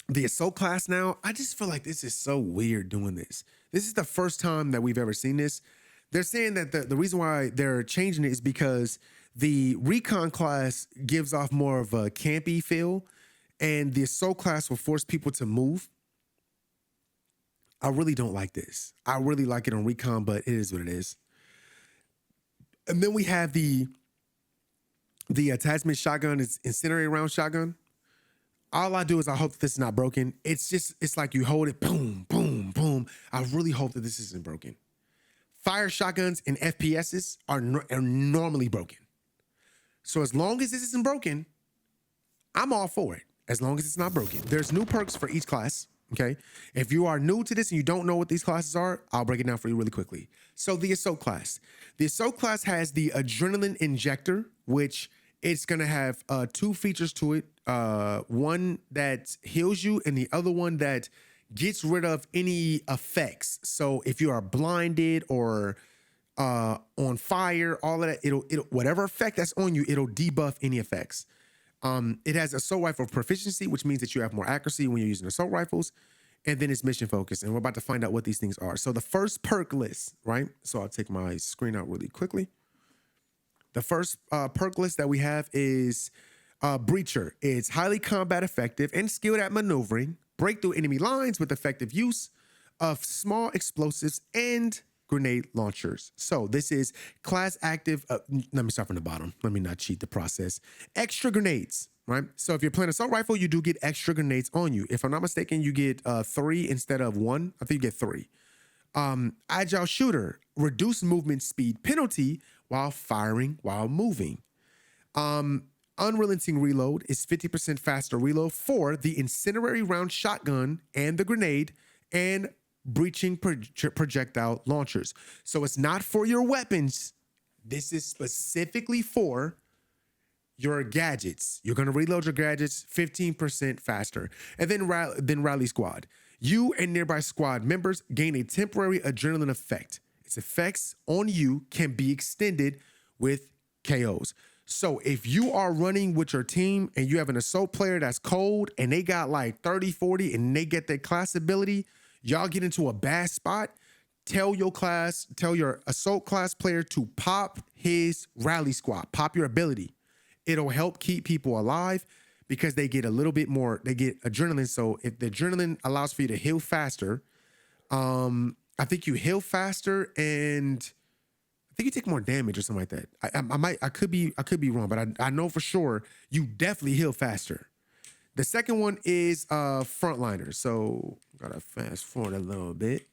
the assault class now. I just feel like this is so weird doing this. This is the first time that we've ever seen this. They're saying that the reason why they're changing it is because the Recon class gives off more of a campy feel, and the assault class will force people to move. I really don't like this. I really like it on Recon, but it is what it is. And then we have the attachment shotgun. It's incendiary round shotgun. All I do is I hope that this is not broken. It's like you hold it, boom, boom, boom. I really hope that this isn't broken. Fire shotguns in FPSs are normally broken. So as long as this isn't broken, I'm all for it. As long as it's not broken. There's new perks for each class, okay? If you are new to this and you don't know what these classes are, I'll break it down for you really quickly. So the assault class. The assault class has the adrenaline injector, which it's gonna have two features to it. One that heals you and the other one that gets rid of any effects. So if you are blinded or on fire, all of that, it'll whatever effect that's on you, it'll debuff any effects. It has assault rifle proficiency, which means that you have more accuracy when you're using assault rifles. and then it's mission focused. And we're about to find out what these things are. So the first perk list, right? So I'll take my screen out really quickly. The first perk list that we have is Breacher. It's highly combat effective and skilled at maneuvering, break through enemy lines with effective use of small explosives and grenade launchers. So this is class active. Let me start from the bottom. Let me not cheat the process. Extra grenades, right? So if you're playing assault rifle, you do get extra grenades on you. If I'm not mistaken, you get 3 instead of 1. I think you get 3. Agile shooter, reduce movement speed penalty while firing while moving. Unrelenting reload is 50% faster reload for the incendiary round shotgun and the grenade and breaching projectile launchers. So it's not for your weapons. This is specifically for your gadgets. You're going to reload your gadgets 15% faster. And then rally squad. You and nearby squad members gain a temporary adrenaline effect. Its effects on you can be extended with KOs. So if you are running with your team and you have an assault player that's cold and they got like 30, 40 and they get their class ability, y'all get into a bad spot, tell your assault class player to pop his rally squad, pop your ability. It'll help keep people alive because they get a little bit more, they get adrenaline. So if the adrenaline allows for you to heal faster, I think you heal faster and I think you take more damage or something like that. I could be wrong, but I know for sure you definitely heal faster. The second one is frontliners. So gotta fast forward a little bit.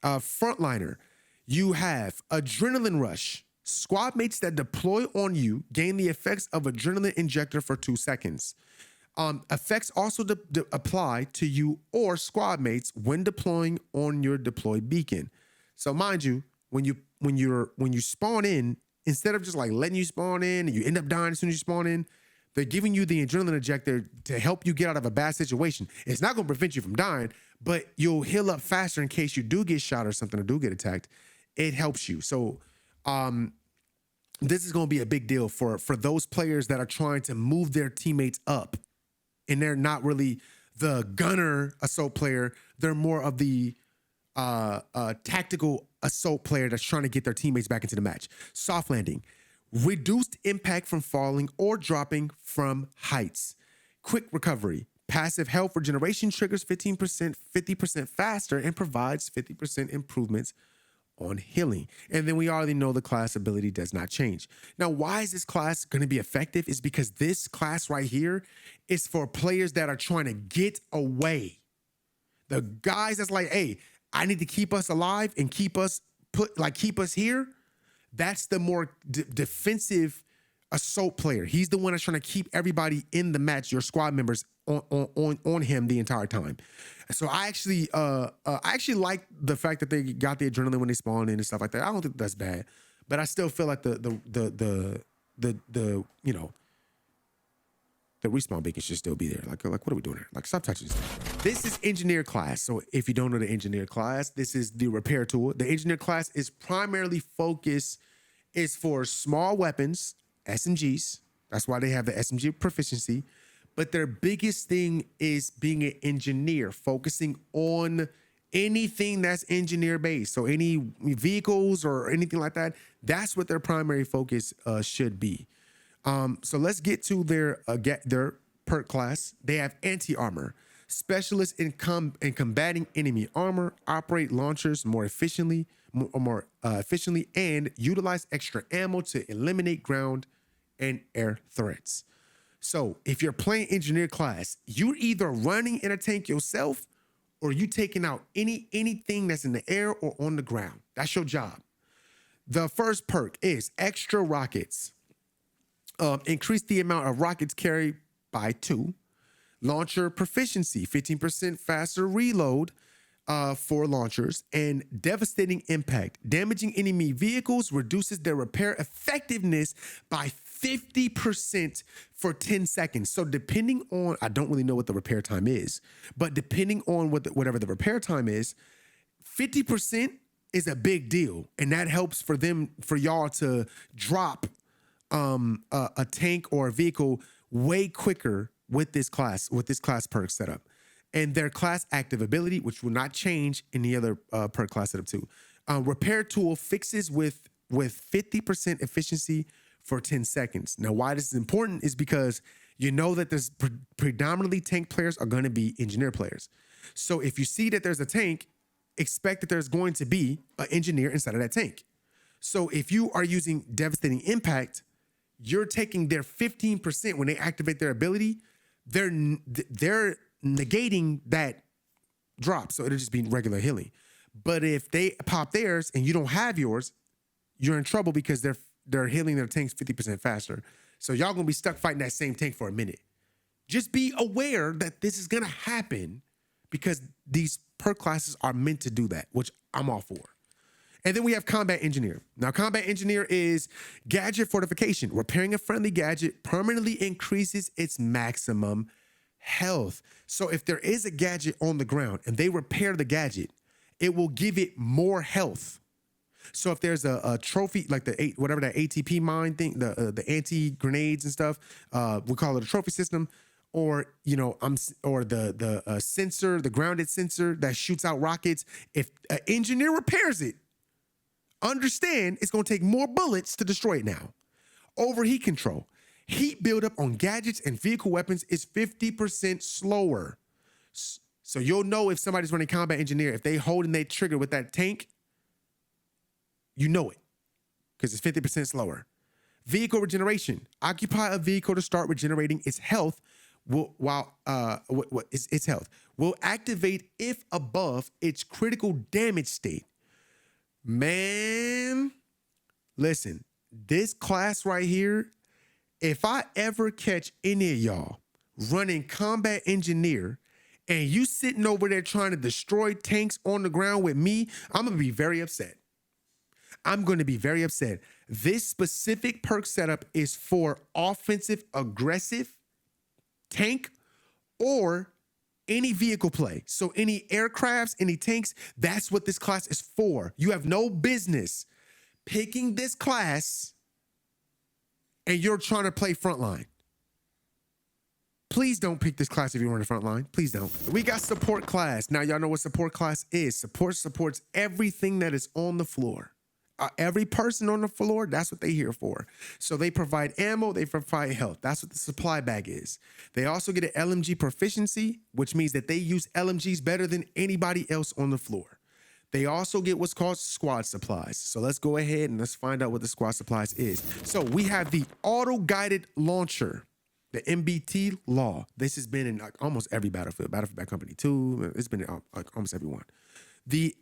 Frontliner, you have adrenaline rush. Squad mates that deploy on you gain the effects of adrenaline injector for 2 seconds. Effects also apply to you or squad mates when deploying on your deploy beacon. So mind you, when you spawn in, instead of just like letting you spawn in and you end up dying as soon as you spawn in, they're giving you the adrenaline injector to help you get out of a bad situation. It's not going to prevent you from dying, but you'll heal up faster in case you do get shot or something or do get attacked. It helps you. So this is going to be a big deal for those players that are trying to move their teammates up. And they're not really the gunner assault player. They're more of the tactical assault player that's trying to get their teammates back into the match. Soft landing, reduced impact from falling or dropping from heights. Quick recovery, passive health regeneration triggers 50% faster and provides 50% improvements on healing. And then we already know the class ability does not change. Now, why is this class going to be effective? Is because this class right here is for players that are trying to get away. The guys that's like, hey, I need to keep us alive and keep us here. That's the more defensive assault player. He's the one that's trying to keep everybody in the match, your squad members on him the entire time. So I actually like the fact that they got the adrenaline when they spawn in and stuff like that. I don't think that's bad, but I still feel like the respawn beacon should still be there. Like what are we doing here? Like, stop touching this thing. This is engineer class. So if you don't know the engineer class, this is the repair tool. The engineer class is primarily focused is for small weapons, SMGs. That's why they have the SMG proficiency. But their biggest thing is being an engineer, focusing on anything that's engineer based. So any vehicles or anything like that, that's what their primary focus should be. So let's get to their perk class. They have anti-armor. Specialists in combating enemy armor, operate launchers more efficiently, and utilize extra ammo to eliminate ground and air threats. So if you're playing engineer class, you're either running in a tank yourself or you taking out anything that's in the air or on the ground. That's your job. The first perk is extra rockets. Increase the amount of rockets carried by 2. Launcher proficiency, 15% faster reload for launchers, and devastating impact. Damaging enemy vehicles reduces their repair effectiveness by 50% for 10 seconds. So depending on, I don't really know what the repair time is, but depending on whatever the repair time is, 50% is a big deal. And that helps for y'all to drop a tank or a vehicle way quicker with this class perk setup. and their class active ability, which will not change any other perk class setup too. Repair tool fixes with 50% efficiency for 10 seconds. Now, why this is important is because you know that there's predominantly tank players are going to be engineer players. So if you see that there's a tank, expect that there's going to be an engineer inside of that tank. So if you are using devastating impact, you're taking their 15% when they activate their ability. They're negating that drop, so it'll just be regular healing. But if they pop theirs and you don't have yours, you're in trouble because they're healing their tanks 50% faster. So y'all gonna be stuck fighting that same tank for a minute. Just be aware that this is gonna happen because these perk classes are meant to do that, which I'm all for. And then we have Combat Engineer. Now, Combat Engineer is gadget fortification. Repairing a friendly gadget permanently increases its maximum health. So if there is a gadget on the ground and they repair the gadget, it will give it more health. So if there's a trophy, like that ATP mine thing, the anti-grenades and stuff, we call it a trophy system, or the sensor, the grounded sensor that shoots out rockets. If an engineer repairs it, understand it's going to take more bullets to destroy it now. Overheat control. Heat buildup on gadgets and vehicle weapons is 50% slower. So you'll know if somebody's running Combat Engineer, if they hold and they trigger with that tank, you know it because it's 50% slower. Vehicle regeneration. Occupy a vehicle to start regenerating its health its health will activate if above its critical damage state. Man, listen, this class right here, if I ever catch any of y'all running Combat Engineer and you sitting over there trying to destroy tanks on the ground with me, I'm going to be very upset. I'm going to be very upset. This specific perk setup is for offensive, aggressive tank or any vehicle play. So any aircrafts, any tanks, that's what this class is for. You have no business picking this class and you're trying to play frontline. Please don't pick this class if you're on the front line. Please don't. We got support class. Now y'all know what support class is. Support supports everything that is on the floor. Every person on the floor, that's what they're here for. So they provide ammo, they provide health. That's what the supply bag is. They also get an LMG proficiency, which means that they use LMGs better than anybody else on the floor. They also get what's called squad supplies. So let's go ahead and let's find out what the squad supplies is. So we have the auto-guided launcher, the MBT Law. This has been in like almost every Battlefield, Battlefield Bad Company 2. It's been in like almost every one. The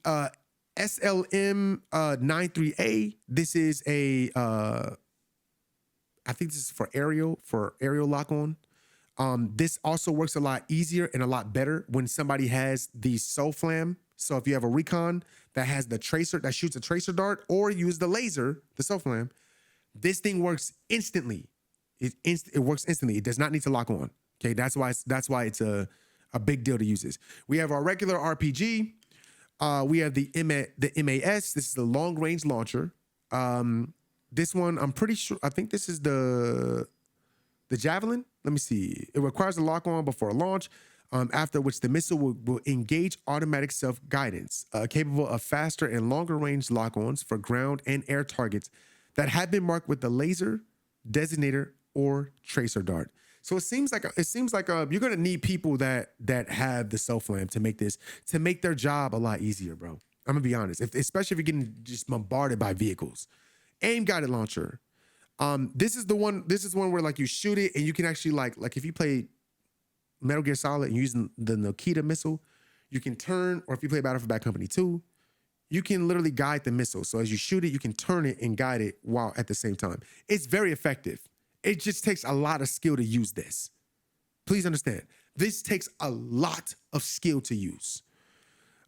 SLM 93A. This is a I think this is for aerial lock on. This also works a lot easier and a lot better when somebody has the soul flam. So if you have a Recon that has the tracer that shoots a tracer dart, or use the laser, the soul flam, this thing works instantly. It works instantly. It does not need to lock on. Okay, that's why it's a big deal to use this. We have our regular RPG. We have the MAS. This is the long range launcher. This one, I'm pretty sure, I think this is the Javelin. Let me see. It requires a lock on before launch, after which the missile will engage automatic self-guidance, capable of faster and longer range lock-ons for ground and air targets that have been marked with the laser, designator, or tracer dart. So it seems like you're gonna need people that have the self-flam to make their job a lot easier, bro. I'm gonna be honest, especially if you're getting just bombarded by vehicles. Aim guided launcher. This is one where like you shoot it and you can actually like if you play Metal Gear Solid and using the Nikita missile, you can turn, or if you play Battlefield Bad Company 2, you can literally guide the missile. So as you shoot it, you can turn it and guide it while at the same time. It's very effective. It just takes a lot of skill to use this. Please understand, this takes a lot of skill to use.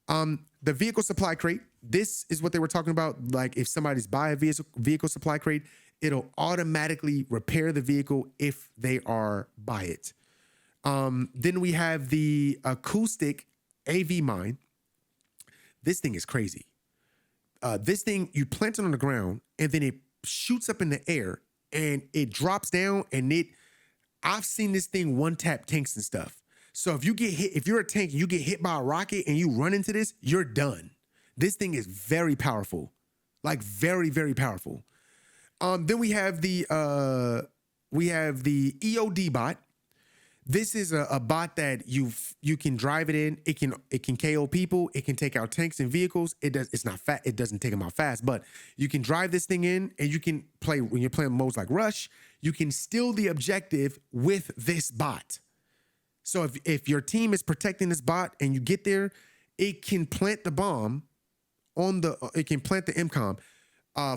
The vehicle supply crate, this is what they were talking about. Like if somebody's buy a vehicle supply crate, it'll automatically repair the vehicle if they are by it. Then we have the acoustic AV mine. This thing is crazy. This thing, you plant it on the ground and then it shoots up in the air and it drops down, and I've seen this thing one tap tanks and stuff. So if you get hit, if you're a tank and you get hit by a rocket and you run into this, you're done. This thing is very powerful, like very, very powerful. Then we have the EOD bot. This is a bot that you can drive it in. It can KO people. It can take out tanks and vehicles. It's not fat. It doesn't take them out fast, but you can drive this thing in, and you can play when you're playing modes like Rush. You can steal the objective with this bot. So if your team is protecting this bot and you get there, it can plant the bomb it can plant the MCOM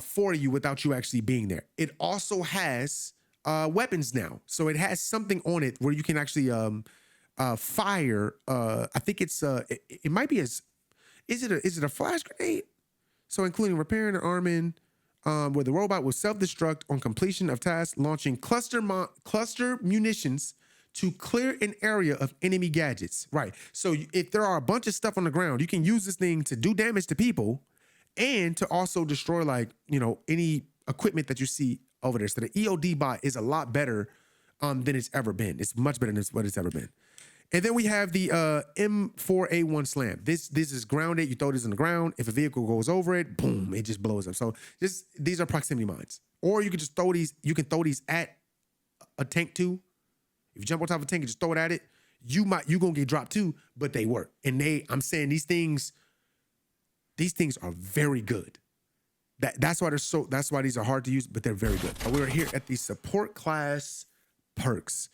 for you without you actually being there. It also has weapons now. So it has something on it where you can actually fire. I think it's it might be is it a flash grenade? So including repairing and arming, where the robot will self-destruct on completion of tasks, launching cluster munitions to clear an area of enemy gadgets. Right. So if there are a bunch of stuff on the ground, you can use this thing to do damage to people and to also destroy, like, you know, any equipment that you see over there. So the EOD bot is a lot better than it's ever been. It's much better than what it's ever been. And then we have the M4A1 slam. This is grounded. You throw this in the ground. If a vehicle goes over it, boom, it just blows up. So these are proximity mines. Or you can just throw these. You can throw these at a tank too. If you jump on top of a tank and just throw it at it, you gonna get dropped too. But they work. And I'm saying these things are very good. That's why these are hard to use, but they're very good. We're here at the support class perks.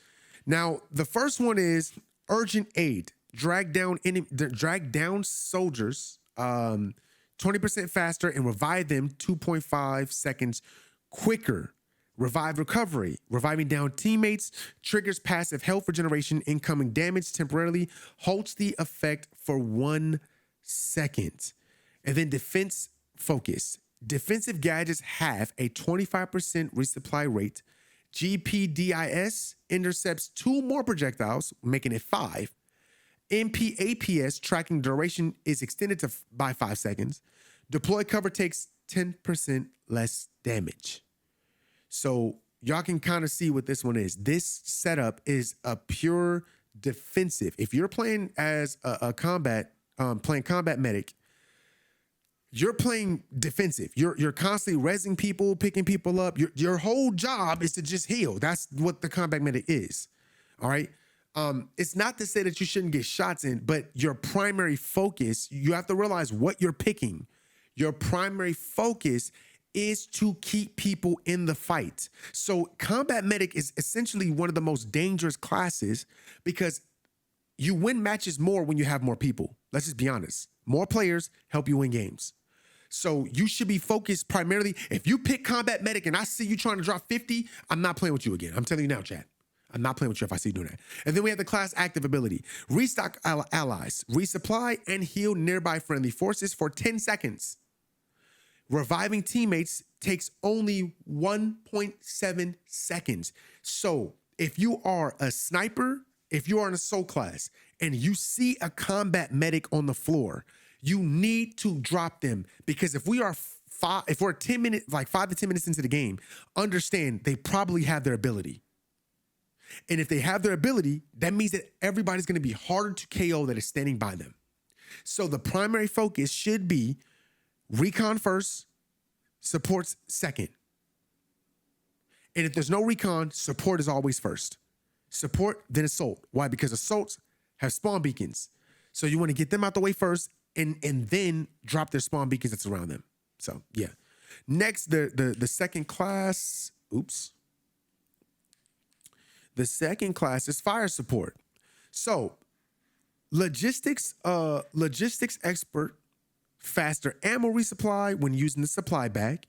Now, the first one is urgent aid. Drag down soldiers 20% faster and revive them 2.5 seconds quicker. Revive recovery. Reviving down teammates triggers passive health regeneration. Incoming damage temporarily halts the effect for 1 second. And then defense focus. Defensive gadgets have a 25% resupply rate. GPDIS intercepts 2 more projectiles, making it 5. MPAPS tracking duration is extended by 5 seconds. Deploy cover takes 10% less damage. So y'all can kind of see what this one is. This setup is a pure defensive. If you're playing as a combat, playing combat medic, you're playing defensive. You're constantly rezzing people, picking people up. Your whole job is to just heal. That's what the combat medic is. All right. It's not to say that you shouldn't get shots in, but your primary focus, you have to realize what you're picking. Your primary focus is to keep people in the fight. So combat medic is essentially one of the most dangerous classes because you win matches more when you have more people. Let's just be honest. More players help you win games. So you should be focused primarily. If you pick combat medic and I see you trying to drop 50, I'm not playing with you again. I'm telling you now, chat. I'm not playing with you if I see you doing that. And then we have the class active ability. Restock allies, resupply, and heal nearby friendly forces for 10 seconds. Reviving teammates takes only 1.7 seconds. So if you are a sniper, if you are in a soul class, and you see a combat medic on the floor, you need to drop them, because if we're 5 to 10 minutes into the game, understand they probably have their ability. And if they have their ability, that means that everybody's going to be harder to KO that is standing by them. So the primary focus should be Recon first, supports second. And if there's no Recon, support is always first. Support, then assault. Why? Because assaults have spawn beacons. So you want to get them out the way first and then drop their spawn beacons that's around them. So yeah. Next, the second class, the second class is fire support. So logistics expert, faster ammo resupply when using the supply bag,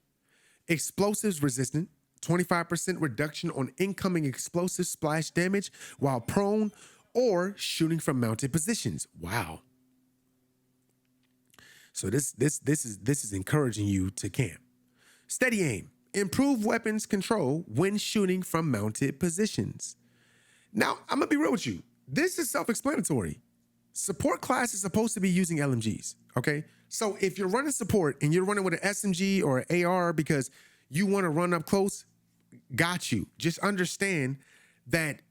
explosives resistant, 25% reduction on incoming explosive splash damage while prone or shooting from mounted positions. Wow. So this is encouraging you to camp. Steady aim, improve weapons control when shooting from mounted positions. Now, I'm gonna be real with you. This is self-explanatory. Support class is supposed to be using LMGs, okay? So if you're running support and you're running with an SMG or an AR because you want to run up close, got you. Just understand that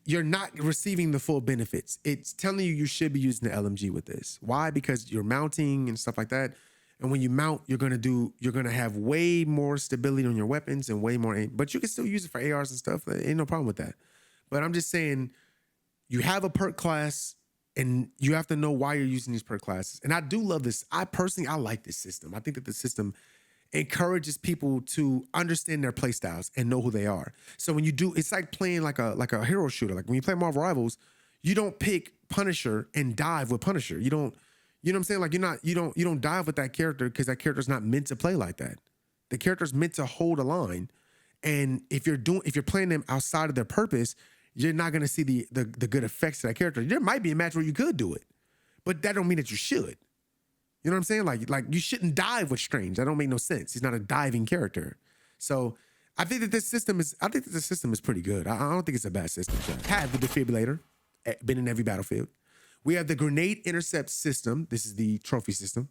you're not receiving the full benefits. It's telling you should be using the LMG with this. Why? Because you're mounting and stuff like that. And when you mount, you're gonna have way more stability on your weapons and way more aim. But you can still use it for ARs and stuff. Ain't no problem with that. But I'm just saying, you have a perk class, and you have to know why you're using these perk classes. And I do love this. I like this system. I think that the system encourages people to understand their play styles and know who they are. So when you do, it's like playing like a hero shooter. Like when you play Marvel Rivals, you don't pick Punisher and dive with Punisher. You don't, you know what I'm saying? Like you don't dive with that character because that character's not meant to play like that. The character's meant to hold a line. And if you're playing them outside of their purpose, you're not going to see the good effects of that character. There might be a match where you could do it, but that don't mean that you should. You know what I'm saying? Like you shouldn't dive with Strange. That don't make no sense. He's not a diving character. So I think that this system is pretty good. I don't think it's a bad system. Have the defibrillator, been in every battlefield. We have the grenade intercept system. This is the trophy system.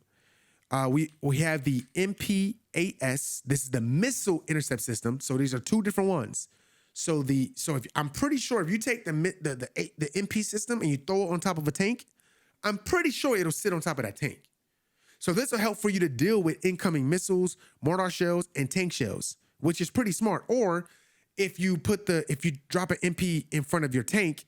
We have the MPAS. This is the missile intercept system. So these are two different ones. So I'm pretty sure if you take the MP system and you throw it on top of a tank, I'm pretty sure it'll sit on top of that tank. So this will help for you to deal with incoming missiles, mortar shells, and tank shells, which is pretty smart. Or if you drop an MP in front of your tank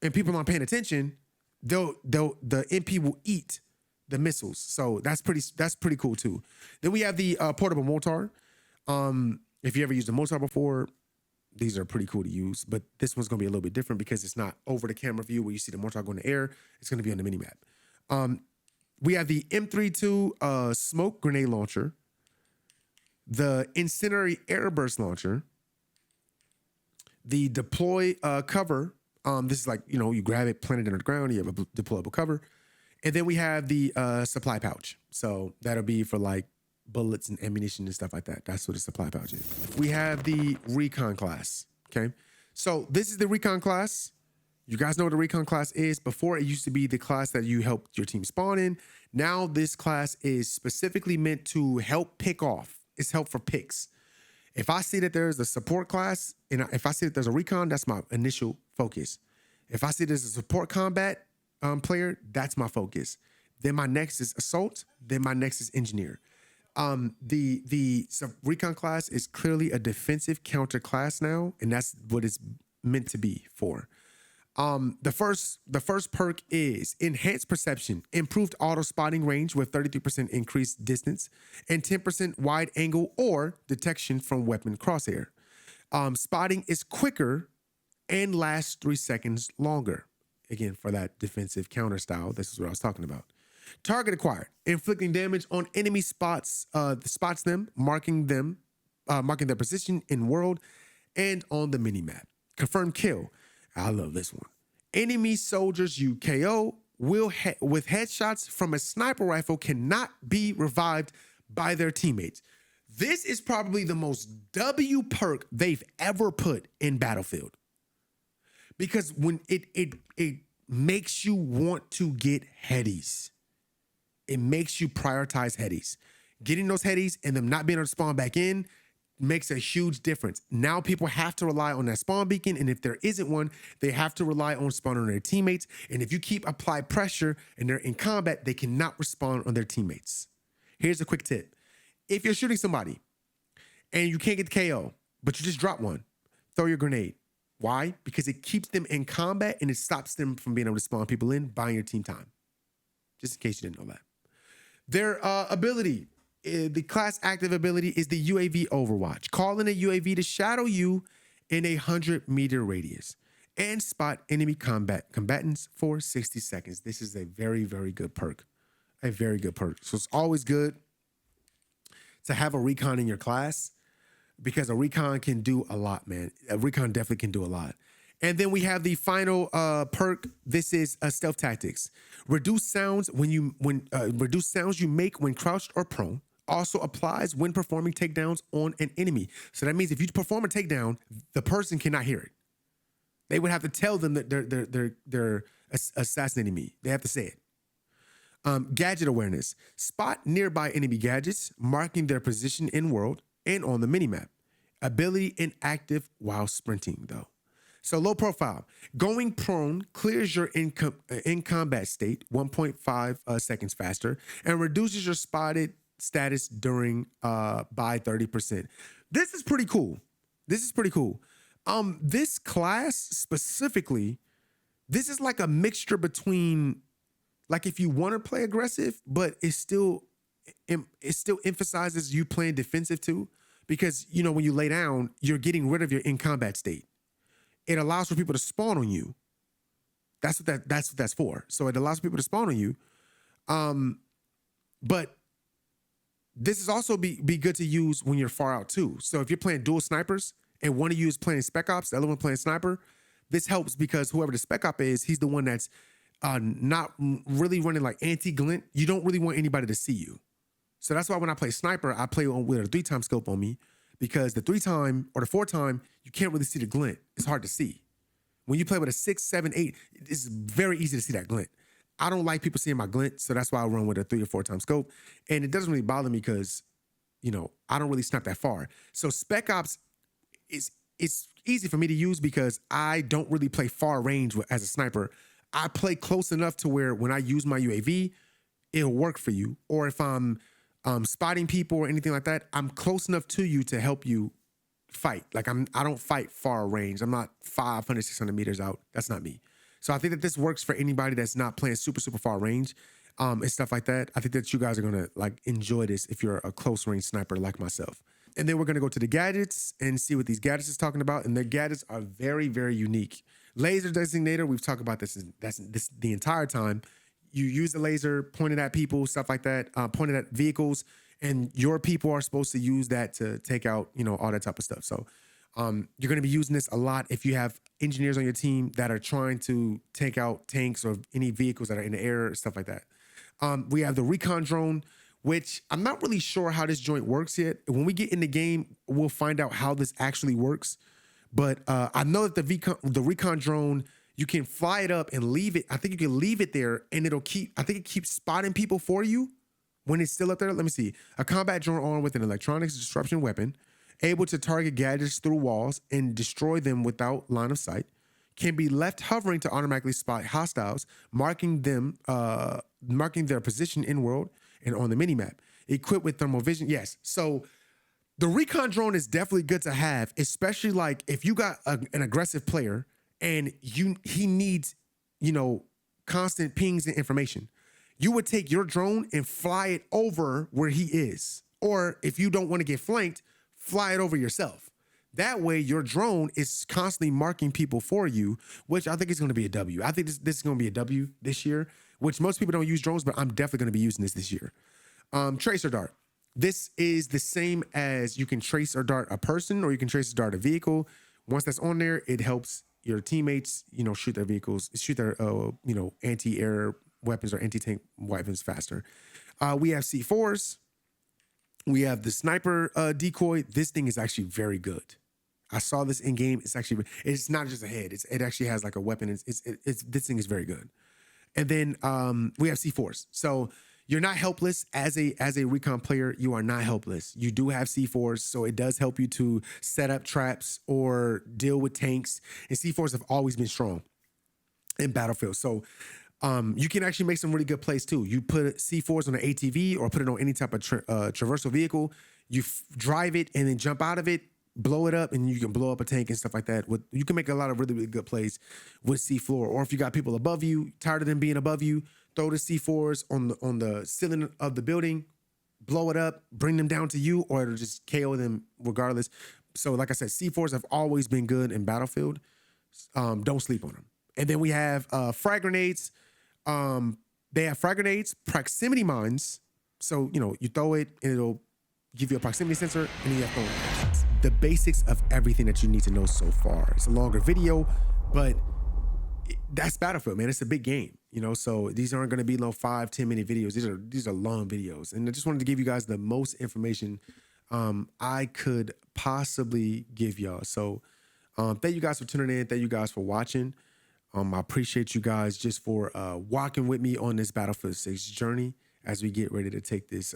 and people aren't paying attention, the MP will eat the missiles. So that's pretty cool too. Then we have the portable mortar. If you ever used a mortar before, these are pretty cool to use, but this one's gonna be a little bit different because it's not over the camera view where you see the mortar go in the air. It's gonna be on the mini map. We have the M32 smoke grenade launcher, the incendiary airburst launcher, the deploy cover. This is like, you grab it, plant it under the ground, you have a deployable cover. And then we have the supply pouch. So that'll be for like bullets and ammunition and stuff like that. That's what a supply pouch is. We have the Recon class, okay? So this is the Recon class. You guys know what the Recon class is. Before, it used to be the class that you helped your team spawn in. Now this class is specifically meant to help pick off. It's help for picks. If I see that there's a support class, and if I see that there's a Recon, that's my initial focus. If I see there's a support combat player, that's my focus. Then my next is assault. Then my next is engineer. The Recon class is clearly a defensive counter class now, and that's what it's meant to be for. The first perk is enhanced perception, improved auto spotting range with 33% increased distance, and 10% wide angle or detection from weapon crosshair. Spotting is quicker and lasts 3 seconds longer. Again, for that defensive counter style, this is what I was talking about. Target acquired, inflicting damage on enemy spots them, marking their position in world and on the minimap. Confirmed kill. I love this one. Enemy soldiers you KO with headshots from a sniper rifle cannot be revived by their teammates. This is probably the most W perk they've ever put in Battlefield. Because when it makes you want to get headies. It makes you prioritize headies. Getting those headies and them not being able to spawn back in makes a huge difference. Now people have to rely on that spawn beacon, and if there isn't one, they have to rely on spawning on their teammates. And if you keep apply pressure and they're in combat, they cannot respond on their teammates. Here's a quick tip. If you're shooting somebody and you can't get the KO, but you just drop one, throw your grenade. Why? Because it keeps them in combat and it stops them from being able to spawn people in, buying your team time. Just in case you didn't know that. Their ability, the class active ability is the UAV Overwatch. Call in a UAV to shadow you in a 100-meter radius and spot enemy combatants for 60 seconds. This is a very, very good perk. A very good perk. So it's always good to have a Recon in your class because a Recon can do a lot, man. A Recon definitely can do a lot. And then we have the final perk. This is stealth tactics. Reduce sounds reduce sounds you make when crouched or prone. Also applies when performing takedowns on an enemy. So that means if you perform a takedown, the person cannot hear it. They would have to tell them that they're assassinating me. They have to say it. Gadget awareness. Spot nearby enemy gadgets, marking their position in world and on the minimap. Ability inactive while sprinting though. So low profile. Going prone clears your in combat state 1.5 seconds faster and reduces your spotted status during by 30%. This is pretty cool. This is pretty cool. This class specifically, this is like a mixture between, like, if you want to play aggressive, but it still emphasizes you playing defensive too, because you know when you lay down, you're getting rid of your in combat state. It allows for people to spawn on you. That's what that's for. So it allows people to spawn on you. But this is also be good to use when you're far out too. So if you're playing dual snipers and one of you is playing spec ops, the other one playing sniper, this helps because whoever the spec op is, he's the one that's not really running like anti-glint. You don't really want anybody to see you. So that's why when I play sniper, I play with a 3-time scope on me, because the 3-time or the 4-time, you can't really see the glint. It's hard to see. When you play with a 6, 7, 8, it's very easy to see that glint. I don't like people seeing my glint, so that's why I run with a 3 or 4-time scope. And it doesn't really bother me because, you know, I don't really snipe that far. So spec ops it's easy for me to use because I don't really play far range as a sniper. I play close enough to where when I use my UAV, it'll work for you. Or if I'm spotting people or anything like that, I'm close enough to you to help you fight. Like I don't fight far range. I'm not 500, 600 meters out. That's not me. So I think that this works for anybody that's not playing super, super far range and stuff like that. I think that you guys are gonna like enjoy this if you're a close range sniper like myself. And then we're gonna go to the gadgets and see what these gadgets is talking about. And the gadgets are very, very unique. Laser designator, we've talked about this the entire time. You use the laser pointed at people, stuff like that, pointed at vehicles, and your people are supposed to use that to take out, you know, all that type of stuff. So you're going to be using this a lot if you have engineers on your team that are trying to take out tanks or any vehicles that are in the air, stuff like that. We have the Recon drone, which I'm not really sure how this joint works yet. When we get in the game, we'll find out how this actually works. But I know that the Recon drone, you can fly it up and leave it. I think you can leave it there and it'll I think it keeps spotting people for you when it's still up there. Let me see. A combat drone armed with an electronics disruption weapon, able to target gadgets through walls and destroy them without line of sight, can be left hovering to automatically spot hostiles, marking their position in world and on the minimap. Equipped with thermal vision. Yes. So the Recon drone is definitely good to have, especially like if you got an aggressive player and he needs, you know, constant pings and information. You would take your drone and fly it over where he is. Or if you don't want to get flanked, fly it over yourself. That way your drone is constantly marking people for you, which I think is going to be a W. I think this is going to be a W this year, which most people don't use drones, but I'm definitely going to be using this year. Tracer dart. This is the same as you can trace or dart a person, or you can trace or dart a vehicle. Once that's on there, it helps your teammates, you know, shoot their vehicles, shoot their, you know, anti-air weapons or anti-tank weapons faster. We have C4s. We have the sniper decoy. This thing is actually very good. I saw this in game. It's not just a head. It actually has like a weapon. This thing is very good. And then we have C4s. So you're not helpless as a Recon player. You are not helpless. You do have C4s, so it does help you to set up traps or deal with tanks. And C4s have always been strong in Battlefield. So you can actually make some really good plays too. You put C4s on an ATV or put it on any type of traversal vehicle. You drive it and then jump out of it, blow it up, and you can blow up a tank and stuff like that. You can make a lot of really, really good plays with C4. Or if you got people above you, tired of them being above you, throw the C4s on the ceiling of the building, blow it up, bring them down to you, or it'll just KO them regardless. So like I said, C4s have always been good in Battlefield. Don't sleep on them. And then we have frag grenades. They have frag grenades, proximity mines. So, you know, you throw it and it'll give you a proximity sensor, and then you have throwing. The basics of everything that you need to know so far. It's a longer video, but that's Battlefield, man. It's a big game, you know, so these aren't going to be no 5-10 minute videos. These are long videos, and I just wanted to give you guys the most information I could possibly give y'all. So thank you guys for tuning in. Thank you guys for watching. I appreciate you guys just for walking with me on this Battlefield 6 journey as we get ready to take this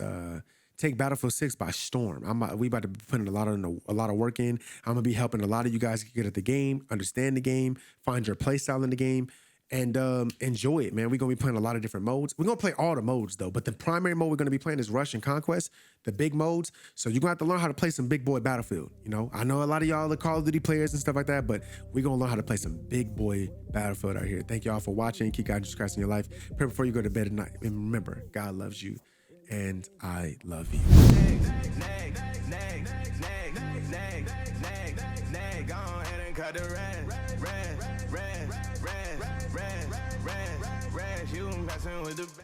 take Battlefield 6 by storm. We about to be putting a lot of work in. I'm gonna be helping a lot of you guys get at the game, understand the game, find your play style in the game, and enjoy it, man. We're gonna be playing a lot of different modes. We're gonna play all the modes though, but the primary mode we're gonna be playing is Rush and Conquest, the big modes. So you're gonna have to learn how to play some big boy Battlefield. You know, I know a lot of y'all are Call of Duty players and stuff like that, but we're gonna learn how to play some big boy Battlefield out here. Thank y'all for watching. Keep God Jesus Christ in your life. Pray before you go to bed at night. And remember, God loves you, and I love you. Go ahead and cut the red. You messing with the